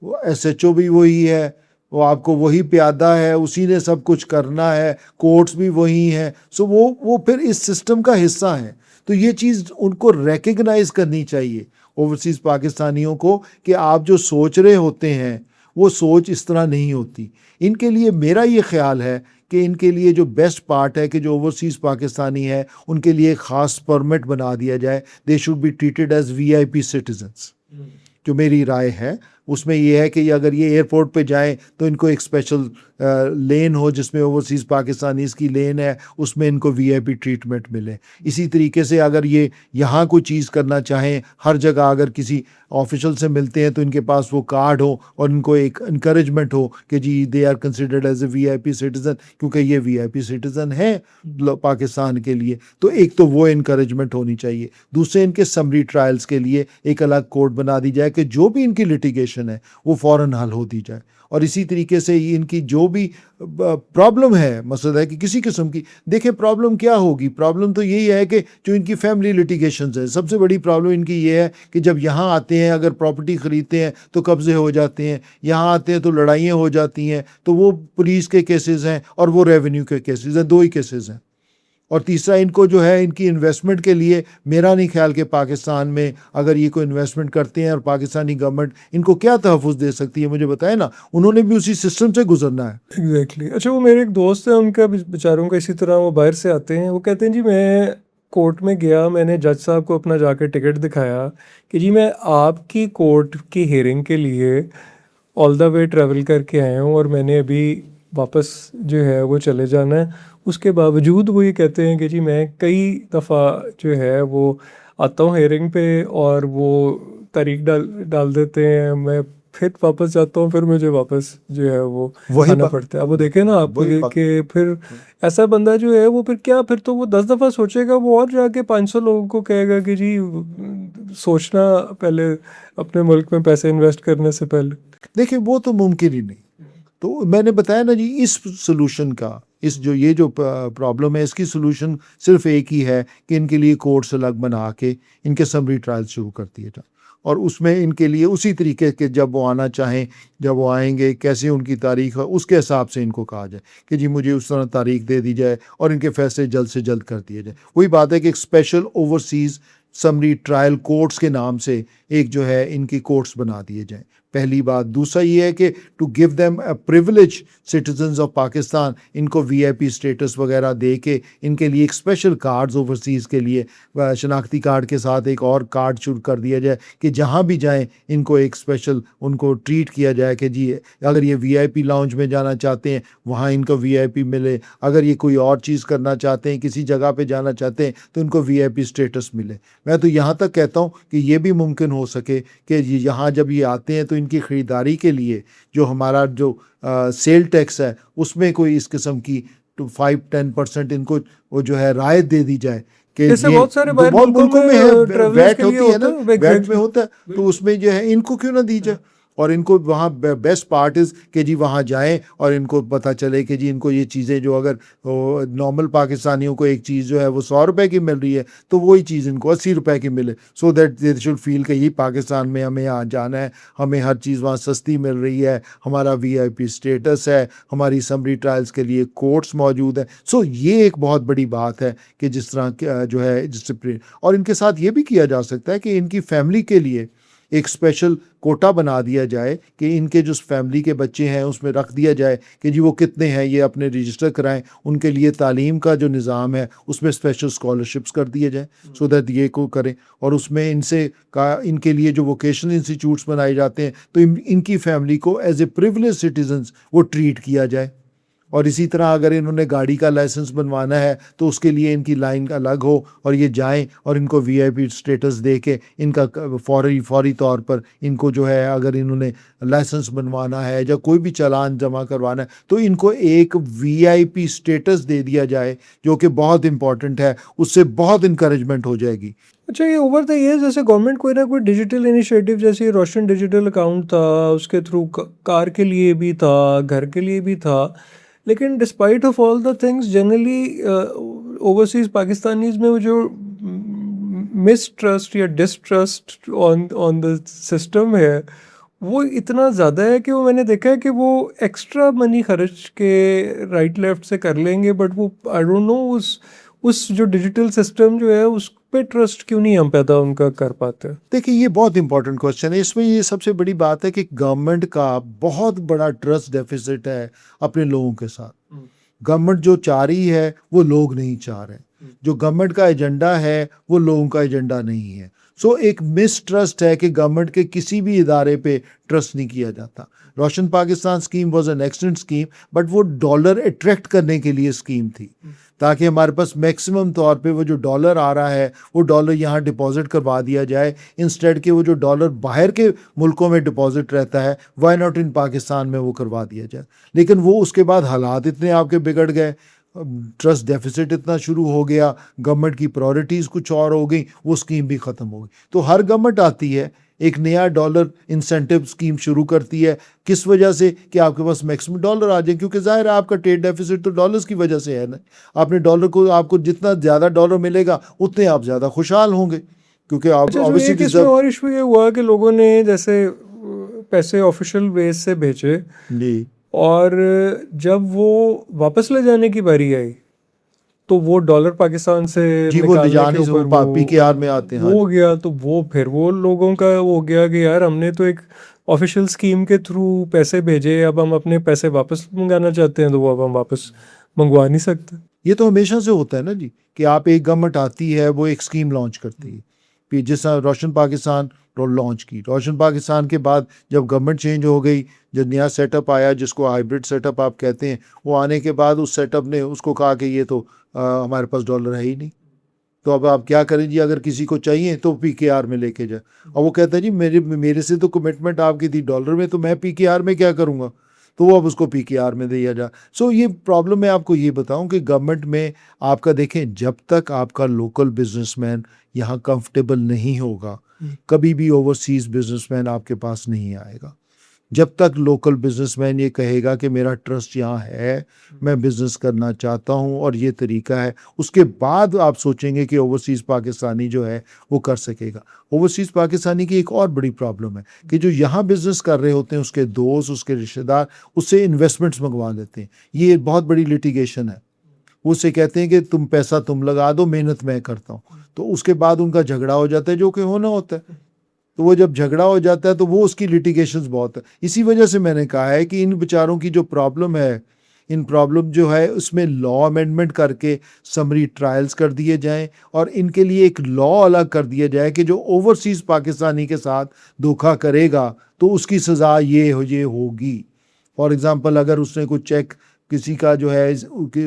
वो एसएचओ भी वही है, वो आपको वही प्यादा है, उसी ने सब कुछ करना है, कोर्ट्स भी वही हैं। सो वो फिर इस सिस्टम का हिस्सा है। तो ये चीज़ उनको रिकग्नाइज़ करनी चाहिए ओवरसीज़ पाकिस्तानियों को कि आप जो सोच रहे होते हैं वो सोच इस तरह नहीं होती। इनके लिए मेरा ये ख्याल है कि इनके लिए जो बेस्ट पार्ट है कि जो ओवरसीज़ पाकिस्तानी है उनके लिए ख़ास परमिट बना दिया जाए। They should be treated as VIP citizens. जो मेरी राय है उसमें यह है कि अगर ये एयरपोर्ट पे जाएं तो इनको एक स्पेशल लेन हो जिसमें ओवरसीज़ पाकिस्तानीज़ की लेन है, उसमें इनको VIP ट्रीटमेंट मिले। इसी तरीके से अगर ये यहाँ कोई चीज़ करना चाहें, हर जगह अगर किसी ऑफिशियल से मिलते हैं तो इनके पास वो कार्ड हो और इनको एक इनकरेजमेंट हो कि जी they are considered as a VIP citizen, क्योंकि ये VIP सिटीज़न है पाकिस्तान के लिए। तो एक तो वो इनकरेजमेंट होनी चाहिए। दूसरे, इनके समरी ट्रायल्स के लिए एक अलग कोर्ट बना दी जाए कि जो भी इनकी लिटिगेशन है वो फ़ौरन हल हो दी जाए। और इसी तरीके से इनकी जो भी प्रॉब्लम है, मसला है कि किसी किस्म की, देखें प्रॉब्लम क्या होगी, प्रॉब्लम तो यही है कि जो इनकी फैमिली लिटिगेशंस है, सबसे बड़ी प्रॉब्लम इनकी ये है कि जब यहाँ आते हैं अगर प्रॉपर्टी ख़रीदते हैं तो कब्ज़े हो जाते हैं, यहाँ आते हैं तो लड़ाइयाँ हो जाती हैं, तो वो पुलिस के केसेस हैं और वो रेवेन्यू के केसेस हैं, दो ही केसेस हैं। और तीसरा, इनको जो है इनकी इन्वेस्टमेंट के लिए मेरा नहीं ख्याल कि पाकिस्तान में अगर ये कोई इन्वेस्टमेंट करते हैं और पाकिस्तानी गवर्नमेंट इनको क्या तहफ़्फ़ुज़ दे सकती है, मुझे बताए ना, उन्होंने भी उसी सिस्टम से गुजरना है।
एग्जैक्टली। अच्छा, वो मेरे एक दोस्त है, उनका बेचारों का इसी तरह, वो बाहर से आते हैं, वो कहते हैं जी मैं कोर्ट में गया, मैंने जज साहब को अपना जाकर टिकट दिखाया कि जी मैं आपकी कोर्ट की हियरिंग के लिए ऑल द वे ट्रैवल करके आया हूँ और मैंने अभी वापस जो है वो चले जाना है। उसके बावजूद वो ये कहते हैं कि जी मैं कई दफ़ा जो है वो आता हूँ हेयरिंग पे और वो तारीख डाल देते हैं, मैं फिर वापस जाता हूँ, फिर मुझे वापस जो है वो आना पड़ता है। अब वो देखें ना आप कि फिर ऐसा बंदा जो है वो फिर तो वो 10 दफ़ा सोचेगा, वो और जाके 500 लोगों को कहेगा कि जी सोचना पहले अपने मुल्क में पैसे इन्वेस्ट करने से पहले।
देखिए वो तो मुमकिन ही नहीं। तो मैंने बताया ना जी, इस सोल्यूशन का इस जो ये जो प्रॉब्लम है इसकी सोल्यूशन सिर्फ एक ही है कि इनके लिए कोर्ट्स अलग बना के इनके समरी ट्रायल शुरू कर दिए जाए और उसमें इनके लिए उसी तरीके के जब वो आना चाहें, जब वो आएंगे, कैसे उनकी तारीख है उसके हिसाब से इनको कहा जाए कि जी मुझे उस तरह तारीख दे दी जाए और इनके फैसले जल्द से जल्द कर दिए जाए। वही बात है कि एक special overseas summary trial courts के नाम से एक जो है इनकी कोर्ट्स बना दिए जाएं। पहली बात। दूसरा ये है कि to give them a privilege citizens of Pakistan, इनको वीआईपी स्टेटस वगैरह दे के इनके लिए एक स्पेशल कार्ड्स ओवरसीज़ के लिए शनाख्ती कार्ड के साथ एक और कार्ड शुरू कर दिया जाए कि जहाँ भी जाएं इनको एक स्पेशल उनको ट्रीट किया जाए कि जी अगर ये वीआईपी लाउंज में जाना चाहते हैं वहाँ इनको वीआईपी मिले, अगर ये कोई और चीज़ करना चाहते हैं, किसी जगह पे जाना चाहते हैं तो इनको वीआईपी स्टेटस मिले। मैं तो यहाँ तक कहता हूँ कि ये भी मुमकिन हो सके कि यहाँ जब ये आते हैं तो इनकी ख़रीदारी के लिए जो हमारा जो सेल टैक्स है उसमें कोई इस किस्म की 5-10% इनको वो जो है रायत दे दी जाए कि
जैसे बहुत सारे बाहर
बहुत मुल्कों में है
ट्रैवलर्स
वैट
के लिए
होती है ना,
होता है,
वैट में होता है तो उसमें जो है इनको क्यों ना दी जाए। और इनको वहाँ बेस्ट पार्ट इज़ कि जी वहाँ जाएं और इनको पता चले कि जी इनको ये चीज़ें जो अगर नॉर्मल पाकिस्तानियों को एक चीज़ जो है वो 100 रुपए की मिल रही है तो वही चीज़ इनको 80 रुपए की मिले, so that they should feel कि ये पाकिस्तान में हमें यहाँ जाना है, हमें हर चीज़ वहाँ सस्ती मिल रही है, हमारा वीआईपी स्टेटस है, हमारी समरी ट्रायल्स के लिए कोर्ट्स मौजूद है। सो ये एक बहुत बड़ी बात है कि जिस तरह जो है जिससे, और इनके साथ ये भी किया जा सकता है कि इनकी फैमिली के लिए एक स्पेशल कोटा बना दिया जाए कि इनके जो फैमिली के बच्चे हैं उसमें रख दिया जाए कि जी वो कितने हैं, ये अपने रजिस्टर कराएं, उनके लिए तालीम का जो निज़ाम है उसमें स्पेशल स्कॉलरशिप्स कर दिए जाएं सो दैट ये को करें। और उसमें इनके लिए जो वोकेशनल इंस्टीट्यूट्स बनाए जाते हैं तो इनकी फैमिली को एज ए प्रिविलेज सिटीजन्स वो ट्रीट किया जाए। और इसी तरह अगर इन्होंने गाड़ी का लाइसेंस बनवाना है तो उसके लिए इनकी लाइन अलग हो और ये जाएं और इनको वीआईपी स्टेटस दे के इनका फौरी तौर पर इनको जो है अगर इन्होंने लाइसेंस बनवाना है या कोई भी चालान जमा करवाना है तो इनको एक वीआईपी स्टेटस दे दिया जाए जो कि बहुत इंपॉर्टेंट है, उससे बहुत इंकरेजमेंट हो जाएगी।
अच्छा, ये ओवर द ईयर जैसे गवर्नमेंट कोई ना कोई डिजिटल इनिशिएटिव, जैसे रोशन डिजिटल अकाउंट था, उसके थ्रू कार के लिए भी था, घर के लिए भी था, लेकिन despite of all the things generally overseas Pakistanis में वो जो मिसट्रस्ट या डिस्ट्रस्ट ऑन द सिस्टम है वो इतना ज़्यादा है कि वो मैंने देखा है कि वो एक्स्ट्रा मनी खर्च के राइट लेफ्ट से कर लेंगे, बट वो आई डोंट नो उस जो डिजिटल सिस्टम जो है उस पे ट्रस्ट क्यों नहीं हम पैदा उनका कर पाते।
देखिए ये बहुत इंपॉर्टेंट क्वेश्चन है। इसमें ये सबसे बड़ी बात है कि गवर्नमेंट का बहुत बड़ा ट्रस्ट डेफिसिट है अपने लोगों के साथ। गवर्नमेंट जो चाह रही है वो लोग नहीं चाह रहे, जो गवर्नमेंट का एजेंडा है वो लोगों का एजेंडा नहीं है। सो एक मिसट्रस्ट है कि गवर्नमेंट के किसी भी इदारे पे ट्रस्ट नहीं किया जाता। Roshan Pakistan scheme was an excellent scheme, but वो डॉलर अट्रैक्ट करने के लिए स्कीम थी ताकि हमारे पास मैक्सिमम तौर पे वो जो डॉलर आ रहा है वो डॉलर यहाँ डिपॉजिट करवा दिया जाए, इंस्टेड के वो जो डॉलर बाहर के मुल्कों में डिपॉजिट रहता है वाई नॉट इन पाकिस्तान में वो करवा दिया जाए। लेकिन वो उसके बाद हालात इतने आपके बिगड़ गए, ट्रस्ट डेफिसिट इतना शुरू हो गया, गवर्नमेंट की प्रायोरिटीज़ कुछ और हो गई, वो स्कीम भी ख़त्म हो गई। तो हर गवर्नमेंट आती है एक नया डॉलर इंसेंटिव स्कीम शुरू करती है, किस वजह से कि आपके पास मैक्सिमम डॉलर आ जाए, क्योंकि जाहिर है आपका ट्रेड डेफिसिट तो डॉलर्स की वजह से है ना। आपने डॉलर को, आपको जितना ज़्यादा डॉलर मिलेगा उतने आप ज़्यादा खुशहाल होंगे, क्योंकि आप
ऑब्वियसली। और इशू ये हुआ कि लोगों ने जैसे पैसे ऑफिशियल बेस से भेजे
जी,
और जब वो वापस ले जाने की बारी आई तो वो डॉलर पाकिस्तान से
जी वो ले जाने से वो पीकेआर में आते हैं,
वो हो गया। तो वो फिर वो लोगों का वो हो गया कि यार हमने तो एक ऑफिशियल स्कीम के थ्रू पैसे भेजे, अब हम अपने पैसे वापस मंगाना चाहते हैं तो वो अब हम वापस मंगवा नहीं सकते।
ये तो हमेशा से होता है ना जी कि आप एक गवर्नमेंट आती है वो एक स्कीम लॉन्च करती है, फिर जिस रोशन पाकिस्तान लॉन्च की, रोशन पाकिस्तान के बाद जब गवर्नमेंट चेंज हो गई, जब नया सेटअप आया जिसको हाइब्रिड सेटअप आप कहते हैं, वो आने के बाद उस सेटअप ने उसको कहा कि ये तो हमारे पास डॉलर है ही नहीं, तो अब आप क्या करें जी, अगर किसी को चाहिए तो पीकेआर में लेके जाए। और वो कहता है जी मेरे से तो कमिटमेंट आपकी थी डॉलर में, तो मैं पीकेआर में क्या करूँगा, तो वो अब उसको पीकेआर में दिया जा। सो ये प्रॉब्लम मैं आपको ये बताऊं कि गवर्नमेंट में आपका देखें, जब तक आपका लोकल बिजनेसमैन यहाँ कंफर्टेबल नहीं होगा कभी भी ओवरसीज़ बिजनेसमैन आपके पास नहीं आएगा। जब तक लोकल बिजनेसमैन ये कहेगा कि मेरा ट्रस्ट यहाँ है, मैं बिजनेस करना चाहता हूँ और ये तरीका है, उसके बाद आप सोचेंगे कि ओवरसीज़ पाकिस्तानी जो है वो कर सकेगा। ओवरसीज़ पाकिस्तानी की एक और बड़ी प्रॉब्लम है कि जो यहाँ बिजनेस कर रहे होते हैं उसके दोस्त, उसके रिश्तेदार उससे इन्वेस्टमेंट्स मंगवा लेते हैं। ये बहुत बड़ी लिटिगेशन है। उससे कहते हैं कि तुम पैसा तुम लगा दो, मेहनत मैं करता हूँ। तो उसके बाद उनका झगड़ा हो जाता है, जो कि होना होता है। तो वो जब झगड़ा हो जाता है तो वो उसकी लिटिगेशंस बहुत है। इसी वजह से मैंने कहा है कि इन बेचारों की जो प्रॉब्लम है, इन प्रॉब्लम जो है उसमें लॉ अमेंडमेंट करके समरी ट्रायल्स कर दिए जाएं और इनके लिए एक लॉ अलग कर दिया जाए कि जो ओवरसीज़ पाकिस्तानी के साथ धोखा करेगा तो उसकी सज़ा ये होगी। फॉर एग्ज़ाम्पल, अगर उसने कोई चेक किसी का जो है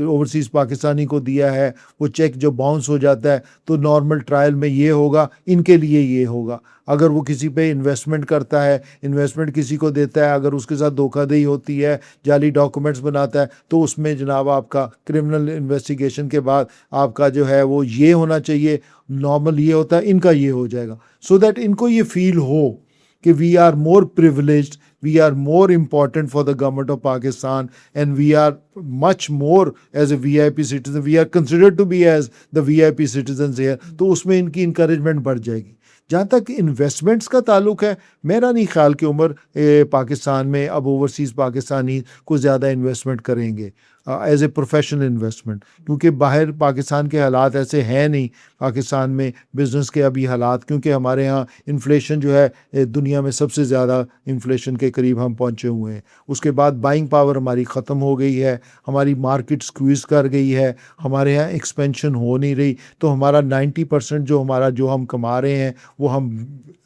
ओवरसीज़ पाकिस्तानी को दिया है, वो चेक जो बाउंस हो जाता है तो नॉर्मल ट्रायल में ये होगा, इनके लिए ये होगा। अगर वो किसी पे इन्वेस्टमेंट करता है, इन्वेस्टमेंट किसी को देता है, अगर उसके साथ धोखाधड़ी होती है, जाली डॉक्यूमेंट्स बनाता है, तो उसमें जनाब आपका क्रिमिनल इन्वेस्टिगेशन के बाद आपका जो है वो ये होना चाहिए, नॉर्मल ये होता है, इनका ये हो जाएगा। सो दैट इनको ये फील हो कि we are more privileged, we are more important for the government of Pakistan, and we are much more as a VIP citizen, we are considered to be as the VIP citizens here। तो उसमें इनकी encouragement बढ़ जाएगी। जहाँ तक investments का ताल्लुक है, मेरा नहीं ख्याल कि उम्र पाकिस्तान में अब ओवरसीज़ पाकिस्तानी को ज़्यादा इन्वेस्टमेंट करेंगे एज ए प्रोफेशनल इन्वेस्टमेंट, क्योंकि बाहर पाकिस्तान के हालात ऐसे हैं नहीं। पाकिस्तान में बिज़नेस के अभी हालात, क्योंकि हमारे यहाँ इन्फ्लेशन जो है दुनिया में सबसे ज़्यादा इन्फ्लेशन के करीब हम पहुँचे हुए हैं। उसके बाद बाइंग पावर हमारी ख़त्म हो गई है, हमारी मार्केट स्क्वीज़ कर गई है, हमारे यहाँ एक्सपेंशन हो नहीं रही। तो हमारा 90% जो हम कमा रहे हैं वो हम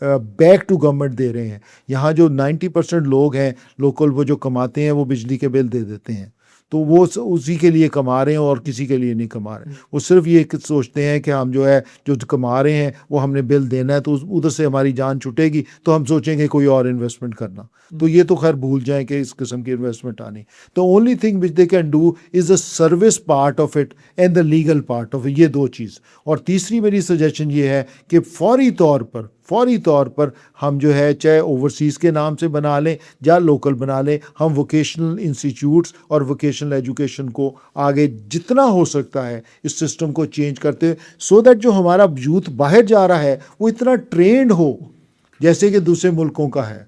बैक टू गवर्नमेंट दे रहे हैं। यहाँ जो 90% लोग हैं लोकल, वो जो कमाते हैं वो बिजली के बिल दे देते हैं, तो वो उसी के लिए कमा रहे हैं और किसी के लिए नहीं कमा रहे। वो सिर्फ ये सोचते हैं कि हम जो कमा रहे हैं वो हमने बिल देना है, तो उधर से हमारी जान छूटेगी तो हम सोचेंगे कोई और इन्वेस्टमेंट करना। तो ये तो खैर भूल जाएं कि इस किस्म की इन्वेस्टमेंट आनी। तो only thing which they can do is the service part of it and the legal part of it, ये दो चीज़। और तीसरी मेरी सजेशन ये है कि फौरी तौर पर हम जो है चाहे ओवरसीज़ के नाम से बना लें या लोकल बना लें, हम वोकेशनल इंस्टीट्यूट्स और वोकेशनल एजुकेशन को आगे जितना हो सकता है इस सिस्टम को चेंज करते, सो दैट जो हमारा यूथ बाहर जा रहा है वो इतना ट्रेंड हो जैसे कि दूसरे मुल्कों का है।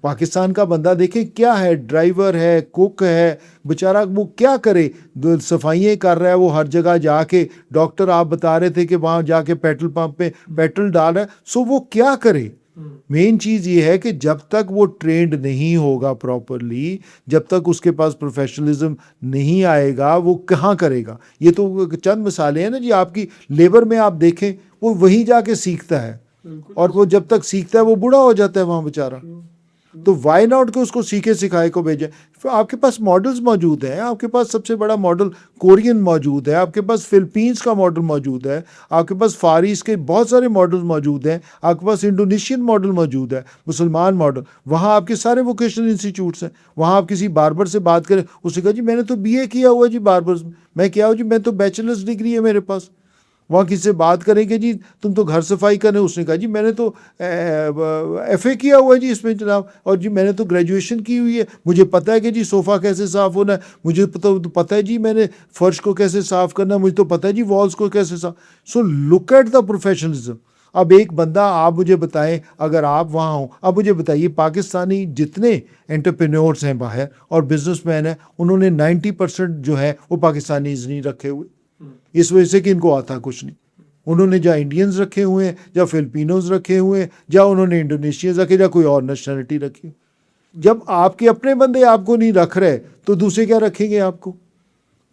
पाकिस्तान का बंदा देखें क्या है, ड्राइवर है, कुक है, बेचारा वो क्या करे, सफाइयाँ कर रहा है, वो हर जगह जाके, डॉक्टर आप बता रहे थे कि वहाँ जाके पेट्रोल पंप पे पेट्रोल डाल रहा है, सो वो क्या करे। मेन चीज़ ये है कि जब तक वो ट्रेंड नहीं होगा प्रॉपरली, जब तक उसके पास प्रोफेशनलिज्म नहीं आएगा, वो कहाँ करेगा। ये तो चंद मिसालें हैं ना जी। आपकी लेबर में आप देखें, वो वहीं जाके सीखता है और वो जब तक सीखता है वो बूढ़ा हो जाता है वहाँ बेचारा। तो वाई नॉट के उसको सीखे सिखाए को भेजें। आपके पास मॉडल्स मौजूद हैं, आपके पास सबसे बड़ा मॉडल कोरियन मौजूद है, आपके पास फिलीपींस का मॉडल मौजूद है, आपके पास फार ईस्ट के बहुत सारे मॉडल मौजूद हैं, आपके पास इंडोनेशियन मॉडल मौजूद है, मुसलमान मॉडल। वहाँ आपके सारे वोकेशनल इंस्टीट्यूट्स हैं। वहाँ आप किसी बार्बर से बात करें, उससे कहा जी मैंने तो BA किया हुआ है जी बार्बर में। मैं क्या हूँ जी, मैं तो बैचलर्स डिग्री है मेरे पास। वहाँ किसी से बात करेंगे जी तुम तो घर सफाई करने, उसने कहा जी मैंने तो FA किया हुआ है जी इसमें जनाब, और जी मैंने तो ग्रेजुएशन की हुई है, मुझे पता है कि जी सोफ़ा कैसे साफ़ होना है, मुझे पता है जी मैंने फ़र्श को कैसे साफ़ करना है, मुझे तो पता है जी वॉल्स को कैसे साफ़। So look at the professionalism. अब एक बंदा, आप मुझे बताएं, अगर आप वहाँ हो, अब मुझे बताइए पाकिस्तानी जितने एंटरप्रेन्योर्स हैं बाहर और बिजनेसमैन हैं, उन्होंने 90% जो है वो पाकिस्तानीज़ नहीं रखे हुए, इस वजह से कि इनको आता कुछ नहीं। उन्होंने या इंडियंस रखे हुए हैं, या फिलिपिनोज रखे हुए हैं, या उन्होंने इंडोनेशियंस रखे, या कोई और नेशनलिटी रखी। जब आपके अपने बंदे आपको नहीं रख रहे तो दूसरे क्या रखेंगे आपको।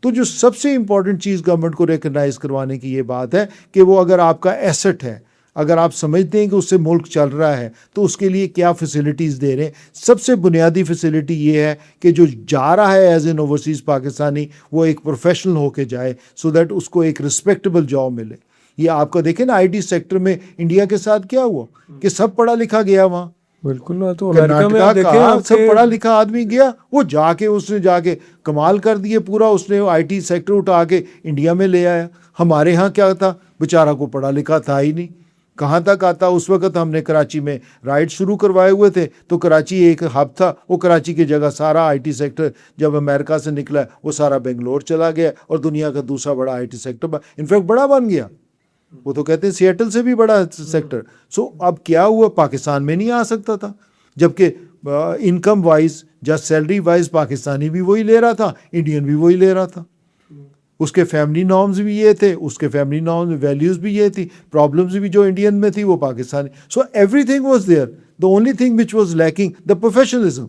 तो जो सबसे इंपॉर्टेंट चीज़ गवर्नमेंट को रिकग्नाइज करवाने की ये बात है कि वो अगर आपका एसेट है, अगर आप समझते हैं कि उससे मुल्क चल रहा है, तो उसके लिए क्या फैसिलिटीज़ दे रहे हैं। सबसे बुनियादी फैसिलिटी ये है कि जो जा रहा है एज एन ओवरसीज़ पाकिस्तानी, वो एक प्रोफेशनल होके जाए, सो दैट उसको एक रिस्पेक्टेबल जॉब मिले। ये आपको देखें ना IT सेक्टर में इंडिया के साथ क्या हुआ कि सब पढ़ा लिखा गया वहाँ।
बिल्कुल ना, तो अमेरिका में
कर्नाटका का सब पढ़ा लिखा आदमी गया, वो उसने जाके कमाल कर दिए पूरा। उसने IT सेक्टर उठा के इंडिया में ले आया। हमारे यहाँ क्या था, बेचारा को पढ़ा लिखा था ही नहीं, कहाँ तक आता। उस वक्त हमने कराची में राइड शुरू करवाए हुए थे, तो कराची एक हब था, वो कराची की जगह सारा आईटी सेक्टर जब अमेरिका से निकला वो सारा बेंगलोर चला गया और दुनिया का दूसरा बड़ा आईटी सेक्टर इनफैक्ट बड़ा बन गया। वो तो कहते हैं सिएटल से भी बड़ा सेक्टर। सो अब क्या हुआ, पाकिस्तान में नहीं आ सकता था, जबकि इनकम वाइज या सैलरी वाइज पाकिस्तानी भी वही ले रहा था, इंडियन भी वही ले रहा था। उसके फैमिली नॉर्म्स भी ये थे, उसके फैमिली नॉर्म्स वैल्यूज़ भी ये थी, प्रॉब्लम्स भी जो इंडियन में थी वो Pakistani. So everything was there, the only thing which was lacking the professionalism.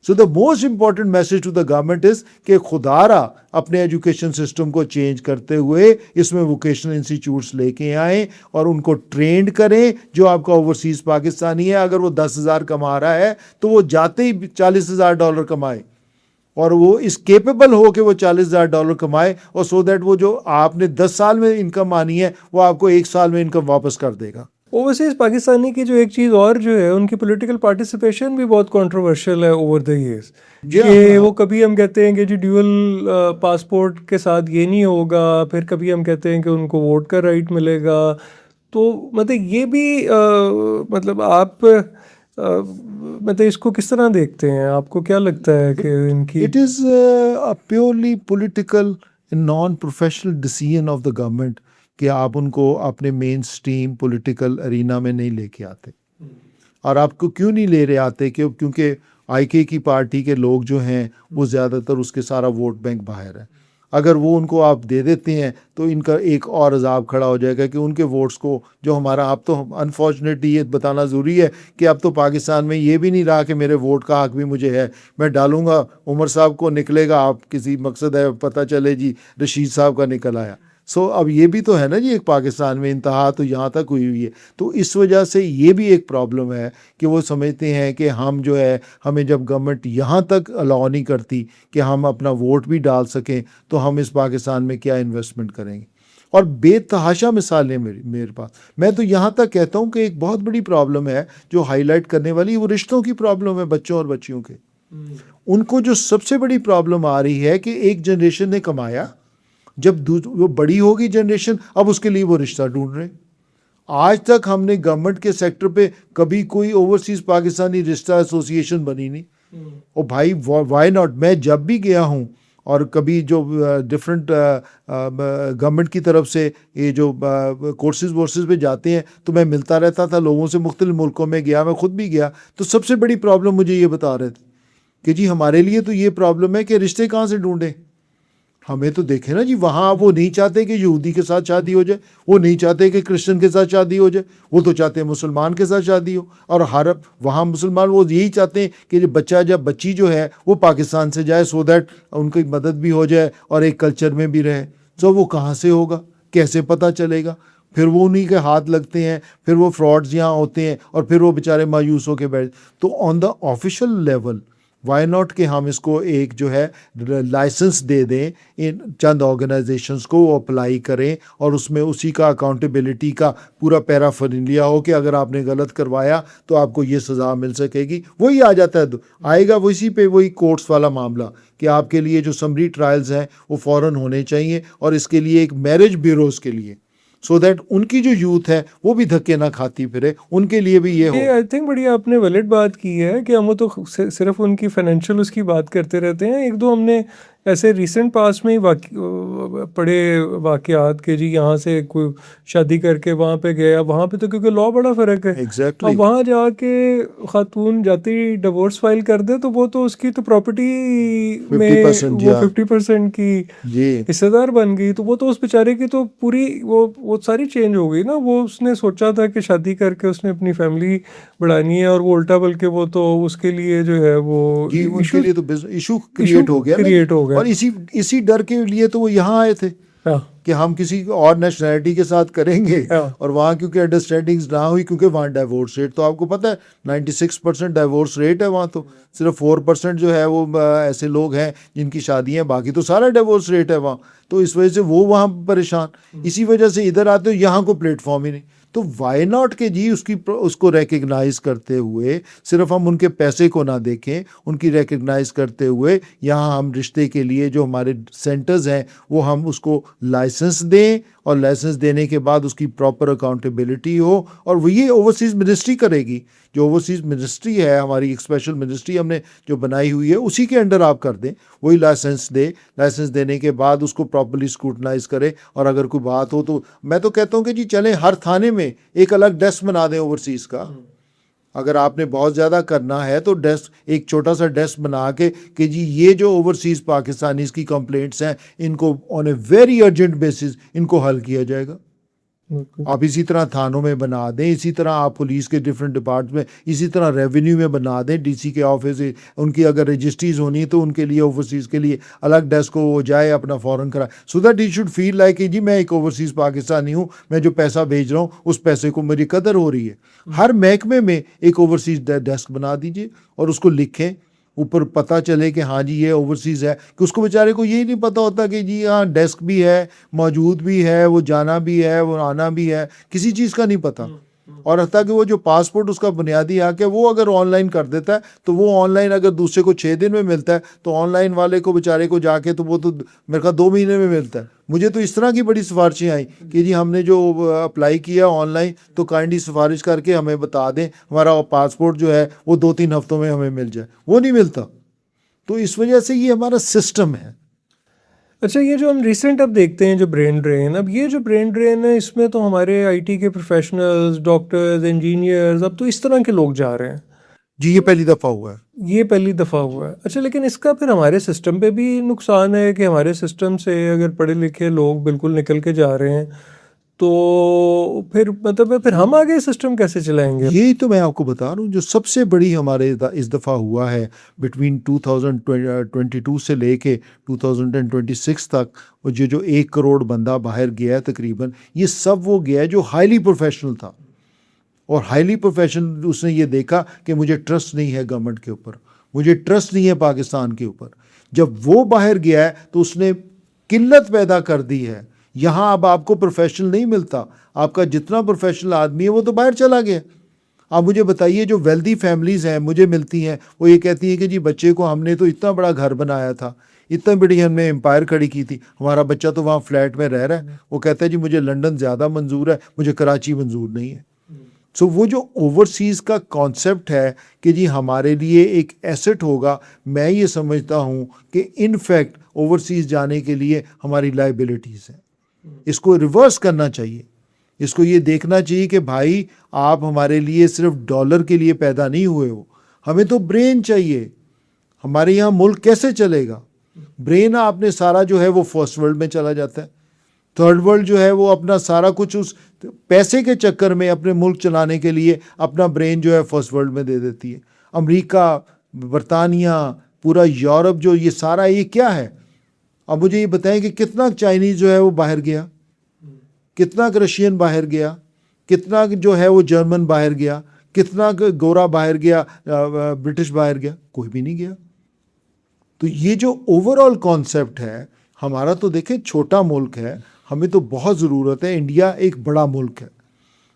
So the most important message to the government is कि खुदारा अपने एजुकेशन सिस्टम को चेंज करते हुए इसमें वोकेशनल इंस्टीट्यूट्स लेके आएँ और उनको ट्रेंड करें। जो आपका ओवरसीज़ पाकिस्तानी है, अगर वो 10,000 कमा रहा है तो वो जाते ही $40,000 कमाए और वो इस केपेबल हो कि वो $40,000 कमाए, और सो दैट वो जो आपने 10 साल में इनकम आनी है वो आपको 1 साल में इनकम वापस कर देगा।
ओवरसीज पाकिस्तानी की जो एक चीज़ और जो है, उनकी पॉलिटिकल पार्टिसिपेशन भी बहुत कंट्रोवर्शियल है ओवर द इयर्स। कि वो कभी हम कहते हैं कि जी ड्यूअल पासपोर्ट के साथ ये नहीं होगा, फिर कभी हम कहते हैं कि उनको वोट का राइट मिलेगा। तो मतलब ये भी मतलब आप मतलब इसको किस तरह देखते हैं? आपको क्या लगता है कि इनकी
it is a purely political non professional decision of the government कि आप उनको अपने मेन स्ट्रीम पॉलिटिकल अरीना में नहीं लेके आते। और आपको क्यों नहीं ले रहे आते? क्योंकि आईके की पार्टी के लोग जो हैं वो ज़्यादातर उसके सारा वोट बैंक बाहर है। अगर वो उनको आप दे देते हैं तो इनका एक और अजाब खड़ा हो जाएगा कि उनके वोट्स को जो हमारा, आप तो अनफॉर्चुनेटली ये बताना ज़रूरी है कि अब तो पाकिस्तान में ये भी नहीं रहा कि मेरे वोट का हक भी मुझे है, मैं डालूंगा उमर साहब को निकलेगा, आप किसी मकसद है पता चले जी रशीद साहब का निकल आया। सो अब ये भी तो है ना जी, एक पाकिस्तान में इंतहा तो यहाँ तक हुई हुई है। तो इस वजह से ये भी एक प्रॉब्लम है कि वो समझते हैं कि हम जो है, हमें जब गवर्नमेंट यहाँ तक अलाउ नहीं करती कि हम अपना वोट भी डाल सकें तो हम इस पाकिस्तान में क्या इन्वेस्टमेंट करेंगे। और बेतहाशा मिसालें मेरे पास। मैं तो यहाँ तक कहता हूँ कि एक बहुत बड़ी प्रॉब्लम है जो हाईलाइट करने वाली, वो रिश्तों की प्रॉब्लम है बच्चों और बच्चियों के। उनको जो सबसे बड़ी प्रॉब्लम आ रही है कि एक जनरेशन ने कमाया, जब वो बड़ी होगी जनरेशन, अब उसके लिए वो रिश्ता ढूंढ रहे। आज तक हमने गवर्नमेंट के सेक्टर पे कभी कोई ओवरसीज़ पाकिस्तानी रिश्ता एसोसिएशन बनी नहीं। और भाई वाई नॉट, मैं जब भी गया हूँ और कभी जो डिफरेंट गवर्नमेंट की तरफ से ये जो कोर्सेज वोर्सेज पे जाते हैं तो मैं मिलता रहता था लोगों से। मुख्तलिफ मुल्कों में गया, मैं खुद भी गया, तो सबसे बड़ी प्रॉब्लम मुझे ये बता रहे थे कि जी हमारे लिए तो ये प्रॉब्लम है कि रिश्ते कहाँ से ढूंढें। हमें तो देखे ना जी, वहाँ वो नहीं चाहते कि यहूदी के साथ शादी हो जाए, वो नहीं चाहते कि क्रिश्चियन के साथ शादी हो जाए, वो तो चाहते हैं मुसलमान के साथ शादी हो। और हर वहाँ मुसलमान वो यही चाहते हैं कि जो बच्चा जब बच्ची जो है वो पाकिस्तान से जाए, सो दैट उनकी मदद भी हो जाए और एक कल्चर में भी रहे। तो वो कहाँ से होगा, कैसे पता चलेगा? फिर वो उन्हीं के हाथ लगते हैं, फिर वो फ्रॉड्स यहाँ होते हैं और फिर वो बेचारे मायूस होकर बैठ। तो on the official level why not कि हम इसको एक जो है लाइसेंस दे दें इन चंद ऑर्गेनाइजेशंस को, वो अप्लाई करें और उसमें उसी का अकाउंटेबिलिटी का पूरा पैराफर्नालिया हो कि अगर आपने गलत करवाया तो आपको ये सज़ा मिल सकेगी। वही आ जाता है, आएगा वही पे वही कोर्ट्स वाला मामला कि आपके लिए जो समरी ट्रायल्स हैं वो फ़ौरन होने चाहिए और इसके लिए एक मैरिज ब्यूरोज़ के लिए, सो दैट उनकी जो यूथ है वो भी धक्के ना खाती फिरे, उनके लिए भी ये हो।
आई थिंक बड़ी आपने वैलिड बात की है कि हम तो सिर्फ उनकी फाइनेंशियल उसकी बात करते रहते हैं। एक दो हमने ऐसे रिसेंट पास में ही पढ़े वाक़यात के जी यहाँ से कोई शादी करके वहाँ पे गया, वहाँ पे तो क्योंकि लॉ बड़ा फ़र्क है।
एग्जैक्टली।
अब वहाँ जाके खातून जाती ही डिवोर्स फाइल कर दे तो वो तो उसकी तो प्रॉपर्टी में
50%
वो 50% की
जी
हिस्सेदार बन गई। तो वो तो उस बेचारे की तो पूरी वो सारी चेंज हो गई ना। वो उसने सोचा था कि शादी करके उसने अपनी फैमिली बढ़ानी है और वो उल्टा, बल्कि वो तो उसके लिए जो है वो
उनके लिए तो इशू क्रिएट हो गया और इसी डर के लिए तो वो यहाँ आए थे कि हम किसी और नेशनैलिटी के साथ करेंगे। और वहाँ क्योंकि अंडरस्टैंडिंग्स ना हुई, क्योंकि वहाँ डाइवोर्स रेट तो आपको पता है 96% डाइवोर्स रेट है वहाँ, तो सिर्फ 4% जो है वो ऐसे लोग हैं जिनकी शादी हैं, बाकी तो सारा डाइवोर्स रेट है वहाँ। तो इस वजह से वो वहाँ परेशान, इसी वजह से इधर आते हो, यहाँ को प्लेटफॉर्म ही नहीं। तो वाई नॉट के जी उसको रिकग्नाइज करते हुए सिर्फ हम उनके पैसे को ना देखें, उनकी रिकग्नाइज करते हुए यहाँ हम रिश्ते के लिए जो हमारे सेंटर्स हैं वो हम उसको लाइसेंस दें, और लाइसेंस देने के बाद उसकी प्रॉपर अकाउंटेबिलिटी हो, और वो ये ओवरसीज़ मिनिस्ट्री करेगी। जो ओवरसीज़ मिनिस्ट्री है हमारी, एक स्पेशल मिनिस्ट्री हमने जो बनाई हुई है, उसी के अंडर आप कर दें, वही लाइसेंस दे। लाइसेंस देने के बाद उसको प्रॉपर्ली स्क्रूटनाइज करे, और अगर कोई बात हो तो मैं तो कहता हूँ कि जी चलें हर थाने में एक अलग डेस्क बना दें ओवरसीज़ का। अगर आपने बहुत ज़्यादा करना है तो डेस्क, एक छोटा सा डेस्क बना के कि जी ये जो ओवरसीज़ पाकिस्तानीज की कंप्लेंट्स हैं इनको on a very urgent basis इनको हल किया जाएगा। आप इसी तरह थानों में बना दें, इसी तरह आप पुलिस के डिफरेंट डिपार्टमेंट में, इसी तरह रेवेन्यू में बना दें, डीसी के ऑफिस, उनकी अगर रजिस्ट्रीज होनी है तो उनके लिए ओवरसीज़ के लिए अलग डेस्क हो जाए, अपना फ़ौरन कराए, so that he should feel like कि जी मैं एक ओवरसीज़ पाकिस्तानी हूँ, मैं जो पैसा भेज रहा हूँ उस पैसे को मेरी कदर हो रही है। हर महकमे में एक ओवरसीज़ डेस्क बना दीजिए और उसको लिखें, ऊपर पता चले कि हाँ जी ये ओवरसीज़ है, कि उसको बेचारे को यही नहीं पता होता कि जी हाँ डेस्क भी है, मौजूद भी है, वो जाना भी है, वो आना भी है, किसी चीज़ का नहीं पता। और हत्ता कि वो जो पासपोर्ट उसका बुनियादी हक है वो अगर ऑनलाइन कर देता है तो वो ऑनलाइन अगर दूसरे को 6 दिन में मिलता है तो ऑनलाइन वाले को बेचारे को जाके तो वो तो मेरे ख्याल 2 महीने में मिलता है। मुझे तो इस तरह की बड़ी सिफारिशें आई कि जी हमने जो अप्लाई किया ऑनलाइन तो काइंडली सिफारिश करके हमें बता दें हमारा पासपोर्ट जो है वो 2-3 हफ्तों में हमें मिल जाए, वो नहीं मिलता। तो इस वजह से ये हमारा सिस्टम है।
अच्छा, ये जो हम रिसेंट अब देखते हैं जो ब्रेन ड्रेन, अब ये जो ब्रेन ड्रेन है इसमें तो हमारे आईटी के प्रोफेशनल्स, डॉक्टर्स, इंजीनियर्स, अब तो इस तरह के लोग जा रहे हैं।
जी ये पहली दफ़ा हुआ है।
ये पहली दफ़ा हुआ है। अच्छा, लेकिन इसका फिर हमारे सिस्टम पे भी नुकसान है कि हमारे सिस्टम से अगर पढ़े लिखे लोग बिल्कुल निकल के जा रहे हैं तो फिर मतलब फिर हम आगे सिस्टम कैसे चलाएंगे?
यही तो मैं आपको बता रहा हूँ जो सबसे बड़ी हमारे इस दफ़ा हुआ है बिटवीन 2022 से लेके 2026 तक, वो जो 1 करोड़ बंदा बाहर गया है तकरीबन, ये सब वो गया है जो हाईली प्रोफेशनल था। और हाईली प्रोफेशनल उसने ये देखा कि मुझे ट्रस्ट नहीं है गवर्नमेंट के ऊपर, मुझे ट्रस्ट नहीं है पाकिस्तान के ऊपर। जब वो बाहर गया है तो उसने किल्लत पैदा कर दी है। यहाँ अब आपको प्रोफेशनल नहीं मिलता, आपका जितना प्रोफेशनल आदमी है वो तो बाहर चला गया। आप मुझे बताइए जो वेल्दी फैमिलीज़ हैं मुझे मिलती हैं, वो ये कहती हैं कि जी बच्चे को हमने तो इतना बड़ा घर बनाया था, इतना बड़ी हमने एम्पायर खड़ी की थी, हमारा बच्चा तो वहाँ फ्लैट में रह रहा है, वो कहता है जी मुझे लंदन ज़्यादा मंजूर है, मुझे कराची मंजूर नहीं है। सो वो जो ओवरसीज़ का कॉन्सेप्ट है कि जी हमारे लिए एक एसेट होगा, मैं ये समझता हूँ कि इनफैक्ट ओवरसीज़ जाने के लिए हमारी लाइबिलिटीज़ हैं। इसको रिवर्स करना चाहिए, इसको ये देखना चाहिए कि भाई आप हमारे लिए सिर्फ डॉलर के लिए पैदा नहीं हुए हो, हमें तो ब्रेन चाहिए। हमारे यहाँ मुल्क कैसे चलेगा? ब्रेन आपने सारा जो है वो फर्स्ट वर्ल्ड में चला जाता है, थर्ड वर्ल्ड जो है वो अपना सारा कुछ उस पैसे के चक्कर में अपने मुल्क चलाने के लिए अपना ब्रेन जो है फर्स्ट वर्ल्ड में दे देती है। अमेरिका, बरतानिया, पूरा यूरोप जो ये सारा ये क्या है? अब मुझे ये बताएं कि कितना चाइनीज़ जो है वो बाहर गया, कितना रशियन बाहर गया, कितना जो है वो जर्मन बाहर गया, कितना गोरा बाहर गया, ब्रिटिश बाहर गया? कोई भी नहीं गया। तो ये जो ओवरऑल कॉन्सेप्ट है हमारा, तो देखें छोटा मुल्क है, हमें तो बहुत ज़रूरत है। इंडिया एक बड़ा मुल्क है,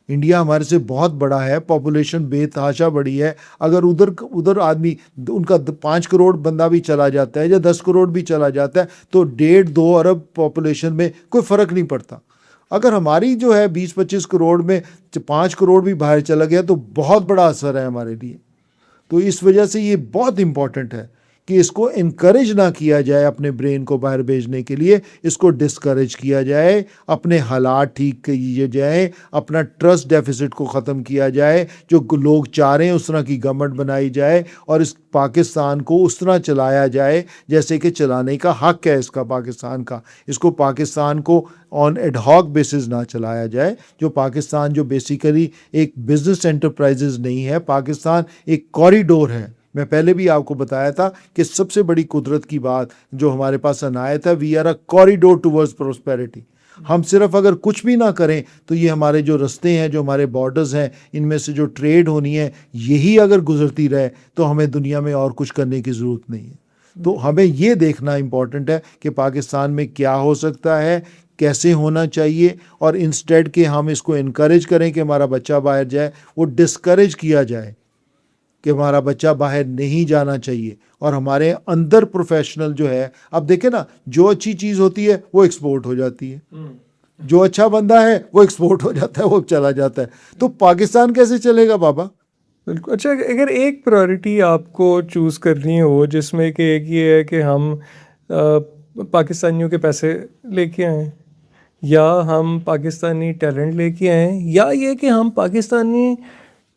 इंडिया हमारे से बहुत बड़ा है, पॉपुलेशन बेतहाशा बड़ी है। अगर उधर आदमी उनका 5 करोड़ बंदा भी चला जाता है या 10 करोड़ भी चला जाता है तो 1.5-2 अरब पॉपुलेशन में कोई फ़र्क नहीं पड़ता। अगर हमारी जो है 20-25 करोड़ में 5 करोड़ भी बाहर चला गया तो बहुत बड़ा असर है हमारे लिए। तो इस वजह से ये बहुत इम्पॉर्टेंट है कि इसको इनकरेज ना किया जाए अपने ब्रेन को बाहर भेजने के लिए, इसको डिस्करेज किया जाए, अपने हालात ठीक किए जाए, अपना ट्रस्ट डेफिसिट को ख़त्म किया जाए, जो लोग चाह रहे हैं उस तरह की गवर्नमेंट बनाई जाए और इस पाकिस्तान को उस तरह चलाया जाए जैसे कि चलाने का हक़ है इसका पाकिस्तान का। इसको पाकिस्तान को ऑन एडहॉक बेसिस ना चलाया जाए, जो पाकिस्तान जो बेसिकली एक बिज़नेस एंटरप्राइजेज़ नहीं है, पाकिस्तान एक कॉरिडोर है। मैं पहले भी आपको बताया था कि सबसे बड़ी कुदरत की बात जो हमारे पास अनायत है, we are a corridor towards prosperity. हम सिर्फ अगर कुछ भी ना करें तो ये हमारे जो रास्ते हैं, जो हमारे बॉर्डर्स हैं, इनमें से जो ट्रेड होनी है, यही अगर गुजरती रहे तो हमें दुनिया में और कुछ करने की ज़रूरत नहीं है। तो हमें ये देखना इम्पॉर्टेंट है कि पाकिस्तान में क्या हो सकता है, कैसे होना चाहिए, और इंस्टेड के हम इसको इनकरेज करें कि हमारा बच्चा बाहर जाए, वो डिस्करेज किया जाए कि हमारा बच्चा बाहर नहीं जाना चाहिए। और हमारे अंदर प्रोफेशनल जो है, अब देखें ना, जो अच्छी चीज़ होती है वो एक्सपोर्ट हो जाती है, जो अच्छा बंदा है वो एक्सपोर्ट हो जाता है, वो चला जाता है। तो पाकिस्तान कैसे चलेगा बाबा?
बिल्कुल। अच्छा, अगर एक प्रायोरिटी आपको चूज़ करनी हो जिसमें कि एक ये है कि हम पाकिस्तानियों के पैसे लेके आएँ, या हम पाकिस्तानी टैलेंट लेके आएँ, या ये कि हम पाकिस्तानी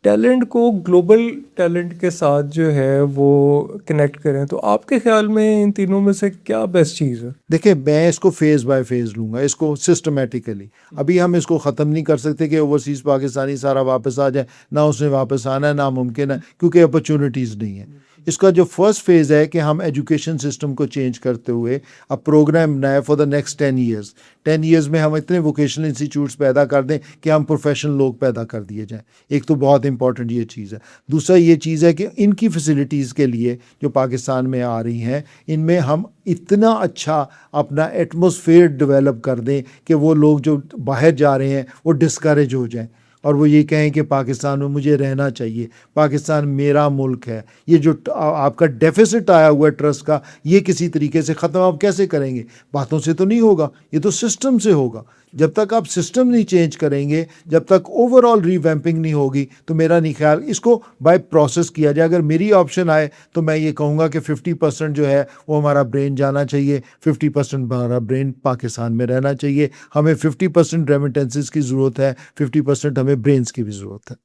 टैलेंट को ग्लोबल टैलेंट के साथ जो है वो कनेक्ट करें, तो आपके ख्याल में इन तीनों में से क्या बेस्ट चीज़ है?
देखिए, मैं इसको फेज़ बाय फेज़ लूँगा, इसको सिस्टमेटिकली। अभी हम इसको ख़त्म नहीं कर सकते कि ओवरसीज़ पाकिस्तानी सारा वापस आ जाए, ना उसने वापस आना है, नामुमकिन है, क्योंकि अपॉर्चुनिटीज़ नहीं है। इसका जो फर्स्ट फेज़ है कि हम एजुकेशन सिस्टम को चेंज करते हुए अब प्रोग्राम बनाए for the next 10 years. 10 years में हम इतने वोकेशनल इंस्टीट्यूट्स पैदा कर दें कि हम प्रोफेशनल लोग पैदा कर दिए जाएँ। एक तो बहुत इंपॉर्टेंट ये चीज़ है। दूसरा ये चीज़ है कि इनकी फैसिलिटीज़ के लिए जो पाकिस्तान में आ रही हैं, इनमें हम इतना अच्छा अपना एटमॉस्फेयर डेवलप कर दें कि वो लोग जो बाहर जा रहे हैं वो डिस्करेज हो जाएं और वो ये कहें कि पाकिस्तान में मुझे रहना चाहिए, पाकिस्तान मेरा मुल्क है। ये जो आपका डेफिसिट आया हुआ है ट्रस्ट का, ये किसी तरीके से ख़त्म आप कैसे करेंगे? बातों से तो नहीं होगा, ये तो सिस्टम से होगा। जब तक आप सिस्टम नहीं चेंज करेंगे, जब तक ओवरऑल रीवैम्पिंग नहीं होगी, तो मेरा नहीं ख्याल इसको बाय प्रोसेस किया जाए। अगर मेरी ऑप्शन आए तो मैं ये कहूँगा कि 50% जो है वो हमारा ब्रेन जाना चाहिए, 50% हमारा ब्रेन पाकिस्तान में रहना चाहिए। हमें 50% रेमिटेंसेस की ज़रूरत है, 50% हमें ब्रेन्स की भी ज़रूरत है।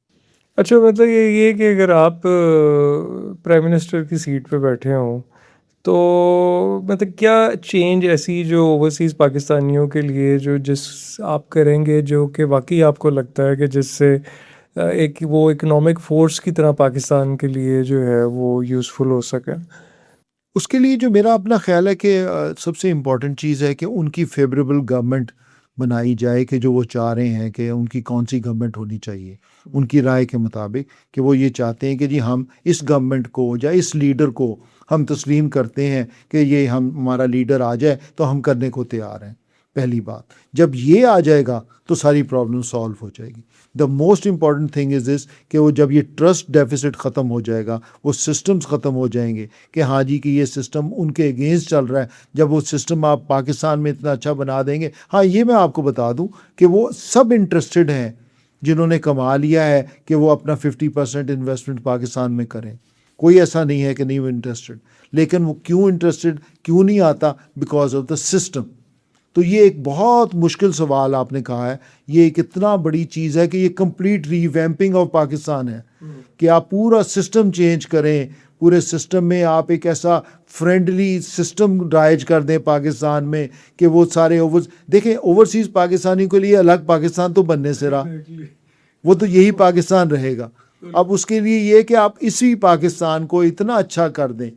अच्छा, मतलब ये कि अगर आप प्राइम मिनिस्टर की सीट पे बैठे हों, तो मतलब क्या चेंज ऐसी जो ओवरसीज़ पाकिस्तानियों के लिए जो जिस आप करेंगे, जो कि वाकई आपको लगता है कि जिससे एक वो इकोनॉमिक फोर्स की तरह पाकिस्तान के लिए जो है वो यूज़फुल हो सके?
उसके लिए जो मेरा अपना ख्याल है कि सबसे इम्पॉर्टेंट चीज़ है कि उनकी फेवरेबल गवर्नमेंट बनाई जाए, कि जो वो चाह रहे हैं कि उनकी कौन सी गवर्नमेंट होनी चाहिए उनकी राय के मुताबिक, कि वो ये चाहते हैं कि जी हम इस गवर्नमेंट को या इस लीडर को हम तस्लीम करते हैं कि ये हमारा लीडर आ जाए तो हम करने को तैयार हैं। पहली बात, जब ये आ जाएगा तो सारी प्रॉब्लम सॉल्व हो जाएगी। The most important thing is this कि वो जब ये ट्रस्ट डेफिसिट ख़त्म हो जाएगा, वो सिस्टम्स ख़त्म हो जाएंगे कि हाँ जी कि ये सिस्टम उनके अगेंस्ट चल रहा है। जब वो सिस्टम आप पाकिस्तान में इतना अच्छा बना देंगे, हाँ ये मैं आपको बता दूं कि वो सब इंटरेस्टेड हैं जिन्होंने कमा लिया है कि वो अपना 50% इन्वेस्टमेंट पाकिस्तान में करें। कोई ऐसा नहीं है कि नहीं वो इंटरेस्टेड, लेकिन वो क्यों इंटरेस्टेड क्यों नहीं आता? Because of the system. तो ये एक बहुत मुश्किल सवाल आपने कहा है। ये एक इतना बड़ी चीज़ है कि ये कंप्लीट रीवैम्पिंग ऑफ पाकिस्तान है कि आप पूरा सिस्टम चेंज करें, पूरे सिस्टम में आप एक ऐसा फ्रेंडली सिस्टम राइज कर दें पाकिस्तान में कि वो सारे देखें, ओवरसीज़ पाकिस्तानी के लिए अलग पाकिस्तान तो बनने से रहा, वो तो यही पाकिस्तान रहेगा। अब उसके लिए ये कि आप इसी पाकिस्तान को इतना अच्छा कर दें।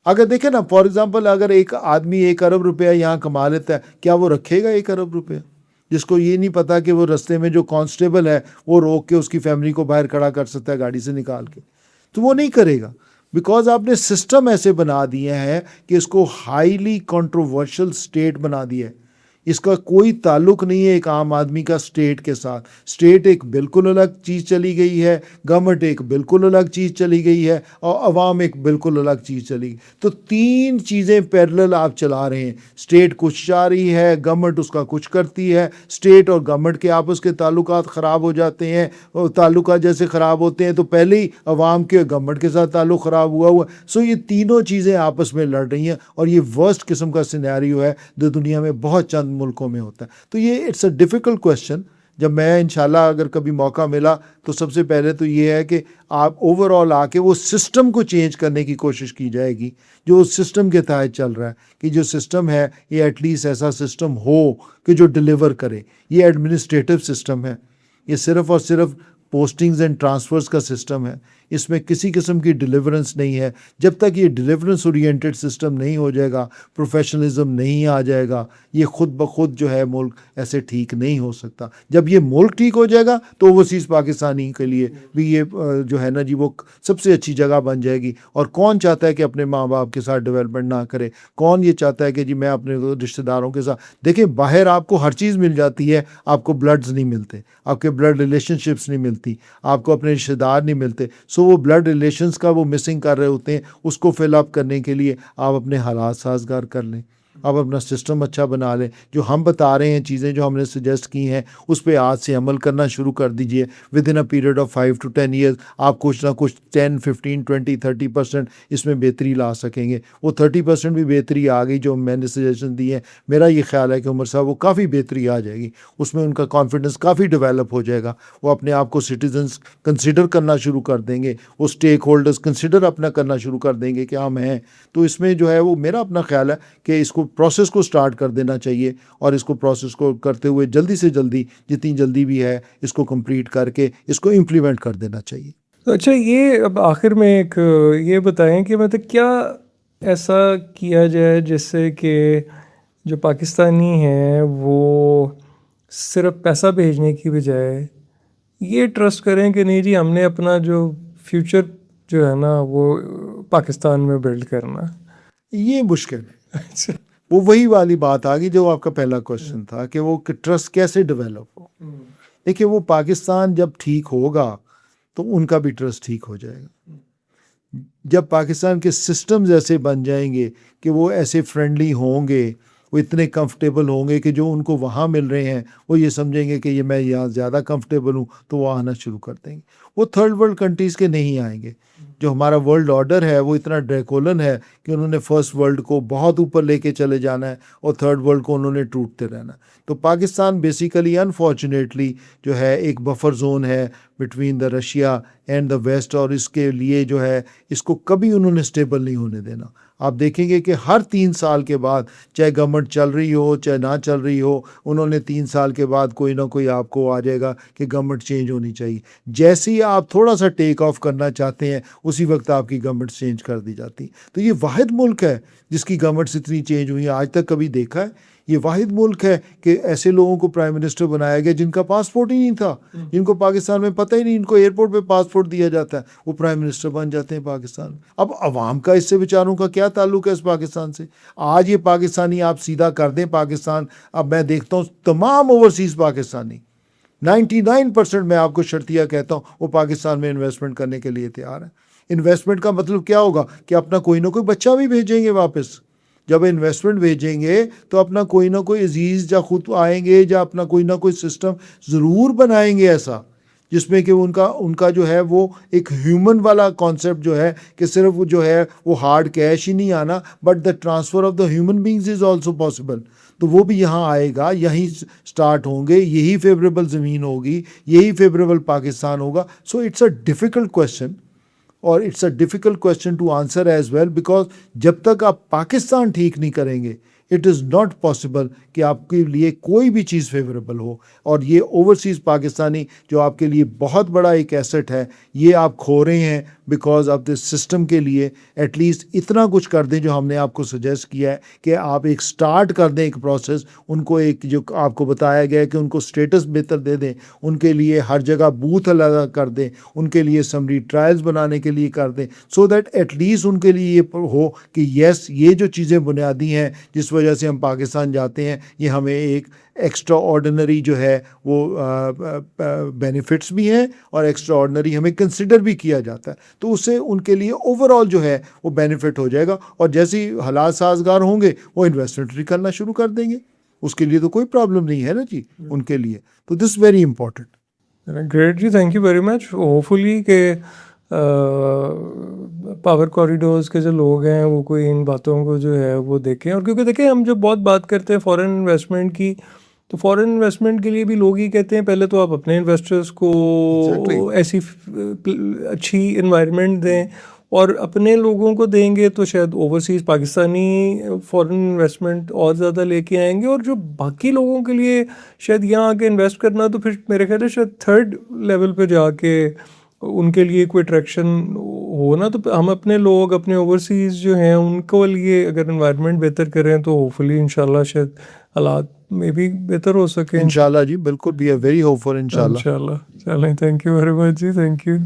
अगर देखें ना, फॉर एग्जांपल, अगर एक आदमी 1 अरब रुपया यहाँ कमा लेता है, क्या वो रखेगा 1 अरब रुपया? जिसको ये नहीं पता कि वो रास्ते में जो कांस्टेबल है वो रोक के उसकी फैमिली को बाहर खड़ा कर सकता है गाड़ी से निकाल के, तो वो नहीं करेगा। बिकॉज आपने सिस्टम ऐसे बना दिए हैं कि इसको हाईली कंट्रोवर्शियल स्टेट बना दिया है। इसका कोई ताल्लुक नहीं है एक आम आदमी का स्टेट के साथ। स्टेट एक बिल्कुल अलग चीज़ चली गई है, गवर्नमेंट एक बिल्कुल अलग चीज़ चली गई है, और अवाम एक बिल्कुल अलग चीज़ चली गई। तो 3 चीज़ें पैरेलल आप चला रहे हैं। स्टेट कुछ चाह रही है, गवर्नमेंट उसका कुछ करती है। स्टेट और गवर्नमेंट के आपस के ताल्लुकात ख़राब हो जाते हैं, और ताल्लुकात जैसे ख़राब होते हैं तो पहले ही अवाम के गवर्नमेंट के साथ ताल्लुक ख़राब हुआ। सो ये तीनों चीज़ें आपस में लड़ रही हैं, और ये वर्स्ट किस्म का सिनेरियो है जो दुनिया में बहुत चंद मुल्कों में होता है। तो ये इट्स अ डिफ़िकल्ट क्वेश्चन। जब मैं इंशाल्लाह अगर कभी मौका मिला तो सबसे पहले तो ये है कि आप ओवरऑल आके वो सिस्टम को चेंज करने की कोशिश की जाएगी जो उस सिस्टम के तहत चल रहा है, कि जो सिस्टम है ये एटलीस्ट ऐसा सिस्टम हो कि जो डिलीवर करे। ये एडमिनिस्ट्रेटिव सिस्टम है, ये सिर्फ़ और सिर्फ पोस्टिंग्स एंड ट्रांसफ़र्स का सिस्टम है। इसमें किसी किस्म की डिलीवरेंस नहीं है। जब तक ये डिलीवरेंस ओरिएंटेड सिस्टम नहीं हो जाएगा, प्रोफेशनलिज्म नहीं आ जाएगा, ये खुद ब खुद जो है मुल्क ऐसे ठीक नहीं हो सकता। जब ये मुल्क ठीक हो जाएगा तो ओवरसीज़ पाकिस्तानी के लिए भी ये जो है ना जी वो सबसे अच्छी जगह बन जाएगी। और कौन चाहता है कि अपने माँ बाप के साथ डेवलपमेंट ना करे? कौन ये चाहता है कि जी मैं अपने रिश्तेदारों के साथ, देखिए बाहर आपको हर चीज़ मिल जाती है, आपको ब्लड्स नहीं मिलते, आपके ब्लड रिलेशनशिप्स नहीं मिलती, आपको अपने रिश्तेदार नहीं मिलते। सो वो ब्लड रिलेशंस का वो मिसिंग कर रहे होते हैं, उसको फिल अप करने के लिए आप अपने हालात साजगार कर लें, आप अपना सिस्टम अच्छा बना लें। जो हम बता रहे हैं चीज़ें जो हमने सजेस्ट की हैं उस पर आज से अमल करना शुरू कर दीजिए। With in a period of 5 to 10 years आप कुछ ना कुछ 10, 15, 20, 30% इसमें बेहतरी ला सकेंगे। वो 30% भी बेहतरी आ गई जो मैंने सजेशन दी है, मेरा ये ख्याल है कि उमर साहब वो काफ़ी बेहतरी आ जाएगी, उसमें उनका कॉन्फिडेंस काफ़ी डेवलप हो जाएगा। वो अपने आप को सिटीजन्स कंसिडर करना शुरू कर देंगे, वो स्टेक होल्डर्स कंसिडर अपना करना शुरू कर देंगे कि हम हैं। तो इसमें जो है वो मेरा अपना ख्याल है कि इसको प्रोसेस को स्टार्ट कर देना चाहिए और इसको प्रोसेस को करते हुए जल्दी से जल्दी, जितनी जल्दी भी है, इसको कंप्लीट करके इसको इम्प्लीमेंट कर देना चाहिए।
तो अच्छा, ये अब आखिर में एक ये बताएं कि मतलब क्या ऐसा किया जाए जिससे कि जो पाकिस्तानी हैं वो सिर्फ पैसा भेजने की बजाय ये ट्रस्ट करें कि नहीं जी हमने अपना जो फ्यूचर जो है ना वो पाकिस्तान में बिल्ड करना।
ये मुश्किल है।
अच्छा।
वो वही वाली बात आ गई जो आपका पहला क्वेश्चन था कि वो ट्रस्ट कैसे डेवलप हो। देखिए वो पाकिस्तान जब ठीक होगा तो उनका भी ट्रस्ट ठीक हो जाएगा। जब पाकिस्तान के सिस्टम्स ऐसे बन जाएंगे कि वो ऐसे फ्रेंडली होंगे, वो इतने कंफर्टेबल होंगे कि जो उनको वहाँ मिल रहे हैं वो ये समझेंगे कि ये मैं यहाँ ज़्यादा कंफर्टेबल हूँ, तो वो आना शुरू कर देंगे। वो थर्ड वर्ल्ड कंट्रीज़ के नहीं आएंगे। जो हमारा वर्ल्ड ऑर्डर है वो इतना ड्रैकोलन है कि उन्होंने फर्स्ट वर्ल्ड को बहुत ऊपर लेके चले जाना है और थर्ड वर्ल्ड को उन्होंने टूटते रहना। तो पाकिस्तान बेसिकली अनफॉर्चुनेटली जो है एक बफर जोन है between the Russia and the West, और इसके लिए जो है इसको कभी उन्होंने स्टेबल नहीं होने देना। आप देखेंगे कि हर 3 साल के बाद, चाहे गवर्नमेंट चल रही हो चाहे ना चल रही हो, उन्होंने 3 साल के बाद कोई ना कोई आपको आ जाएगा कि गवर्नमेंट चेंज होनी चाहिए। जैसे ही आप थोड़ा सा टेक ऑफ करना चाहते हैं उसी वक्त आपकी गवर्नमेंट चेंज कर दी जाती। तो ये वाहिद मुल्क है जिसकी गवर्नमेंट्स इतनी चेंज हुई है, आज तक कभी देखा है? ये वाहिद मुल्क है कि ऐसे लोगों को प्राइम मिनिस्टर बनाया गया जिनका पासपोर्ट ही नहीं था, जिनको पाकिस्तान में पता ही नहीं, इनको एयरपोर्ट पे पासपोर्ट दिया जाता है, वो प्राइम मिनिस्टर बन जाते हैं पाकिस्तान में। अब अवाम का इससे बेचारों का क्या ताल्लुक है इस पाकिस्तान से? आज ये पाकिस्तानी आप सीधा कर दें पाकिस्तान, अब मैं देखता हूँ तमाम ओवरसीज़ पाकिस्तानी 99% मैं आपको शर्तिया कहता हूँ वो पाकिस्तान में इन्वेस्टमेंट करने के लिए तैयार है। इन्वेस्टमेंट का मतलब क्या होगा कि अपना कोई ना कोई बच्चा भी भेजेंगे वापस। जब इन्वेस्टमेंट भेजेंगे तो अपना कोई ना कोई अजीज़ या खुद आएंगे या अपना कोई ना कोई सिस्टम ज़रूर बनाएंगे ऐसा जिसमें कि उनका जो है वो एक ह्यूमन वाला कॉन्सेप्ट जो है कि सिर्फ वो जो है वो हार्ड कैश ही नहीं आना, but the transfer of the human beings is also possible. तो वो भी यहाँ आएगा, यहीं स्टार्ट होंगे, यही फेवरेबल ज़मीन होगी, यही फेवरेबल पाकिस्तान होगा। So it's a difficult question और it's a difficult question to answer as well, because जब तक आप पाकिस्तान ठीक नहीं करेंगे इट इज़ नॉट पॉसिबल कि आपके लिए कोई भी चीज़ फेवरेबल हो। और ये ओवरसीज़ पाकिस्तानी जो आपके लिए बहुत बड़ा एक एसेट है, ये आप खो रहे हैं बिकॉज ऑफ दिस सिस्टम। के लिए एटलीस्ट इतना कुछ कर दें जो हमने आपको सजेस्ट किया है कि आप एक स्टार्ट कर दें एक प्रोसेस, उनको एक जो आपको बताया गया है कि उनको स्टेटस बेहतर दे दें, उनके लिए हर जगह बूथ अलग कर दें, उनके लिए समरी ट्रायल्स बनाने के लिए कर दें, सो दैट एटलीस्ट उनके लिए ये हो कि येस ये जो चीज़ें बुनियादी हैं जिस वजह से हम पाकिस्तान जाते हैं ये हमें एक एक्स्ट्रा ऑर्डिनरी जो है वो बेनिफिट्स भी हैं और एक्स्ट्रा ऑर्डिनरी हमें कंसिडर भी किया जाता है। तो उससे उनके लिए ओवरऑल जो है वो बेनिफिट हो जाएगा और जैसे ही हालात साजगार होंगे वो इन्वेस्टमेंट भी करना शुरू कर देंगे। उसके लिए तो कोई प्रॉब्लम नहीं है ना जी उनके लिए। तो दिस वेरी इंपॉर्टेंट।
ग्रेट जी, thank you very much. Hopefully के पावर कॉरिडोर्स के जो लोग हैं वो कोई इन बातों को जो है वो देखें। और क्योंकि देखें हम जब बहुत बात करते हैं फॉरेन इन्वेस्टमेंट की, तो फॉरेन इन्वेस्टमेंट के लिए भी लोग ही कहते हैं पहले तो आप अपने इन्वेस्टर्स को ऐसी अच्छी इन्वायरमेंट दें और अपने लोगों को देंगे तो शायद ओवरसीज़ पाकिस्तानी फॉरेन इन्वेस्टमेंट और ज़्यादा लेके आएंगे। और जो बाकी लोगों के लिए शायद यहाँ आके इन्वेस्ट करना, तो फिर मेरे ख्याल है शायद थर्ड लेवल पे जाके उनके लिए कोई अट्रैक्शन हो ना, तो हम अपने लोग अपने ओवरसीज़ जो हैं उनको लिए अगर इन्वायरमेंट बेहतर करें तो होपफुली इंशाल्लाह शायद हालात में भी बेहतर हो सके
इंशाल्लाह जी, बिल्कुल, वी आर वेरी होपफुल इंशाल्लाह।
इंशाल्लाह। चलें, थैंक यू वेरी मच जी, थैंक यू।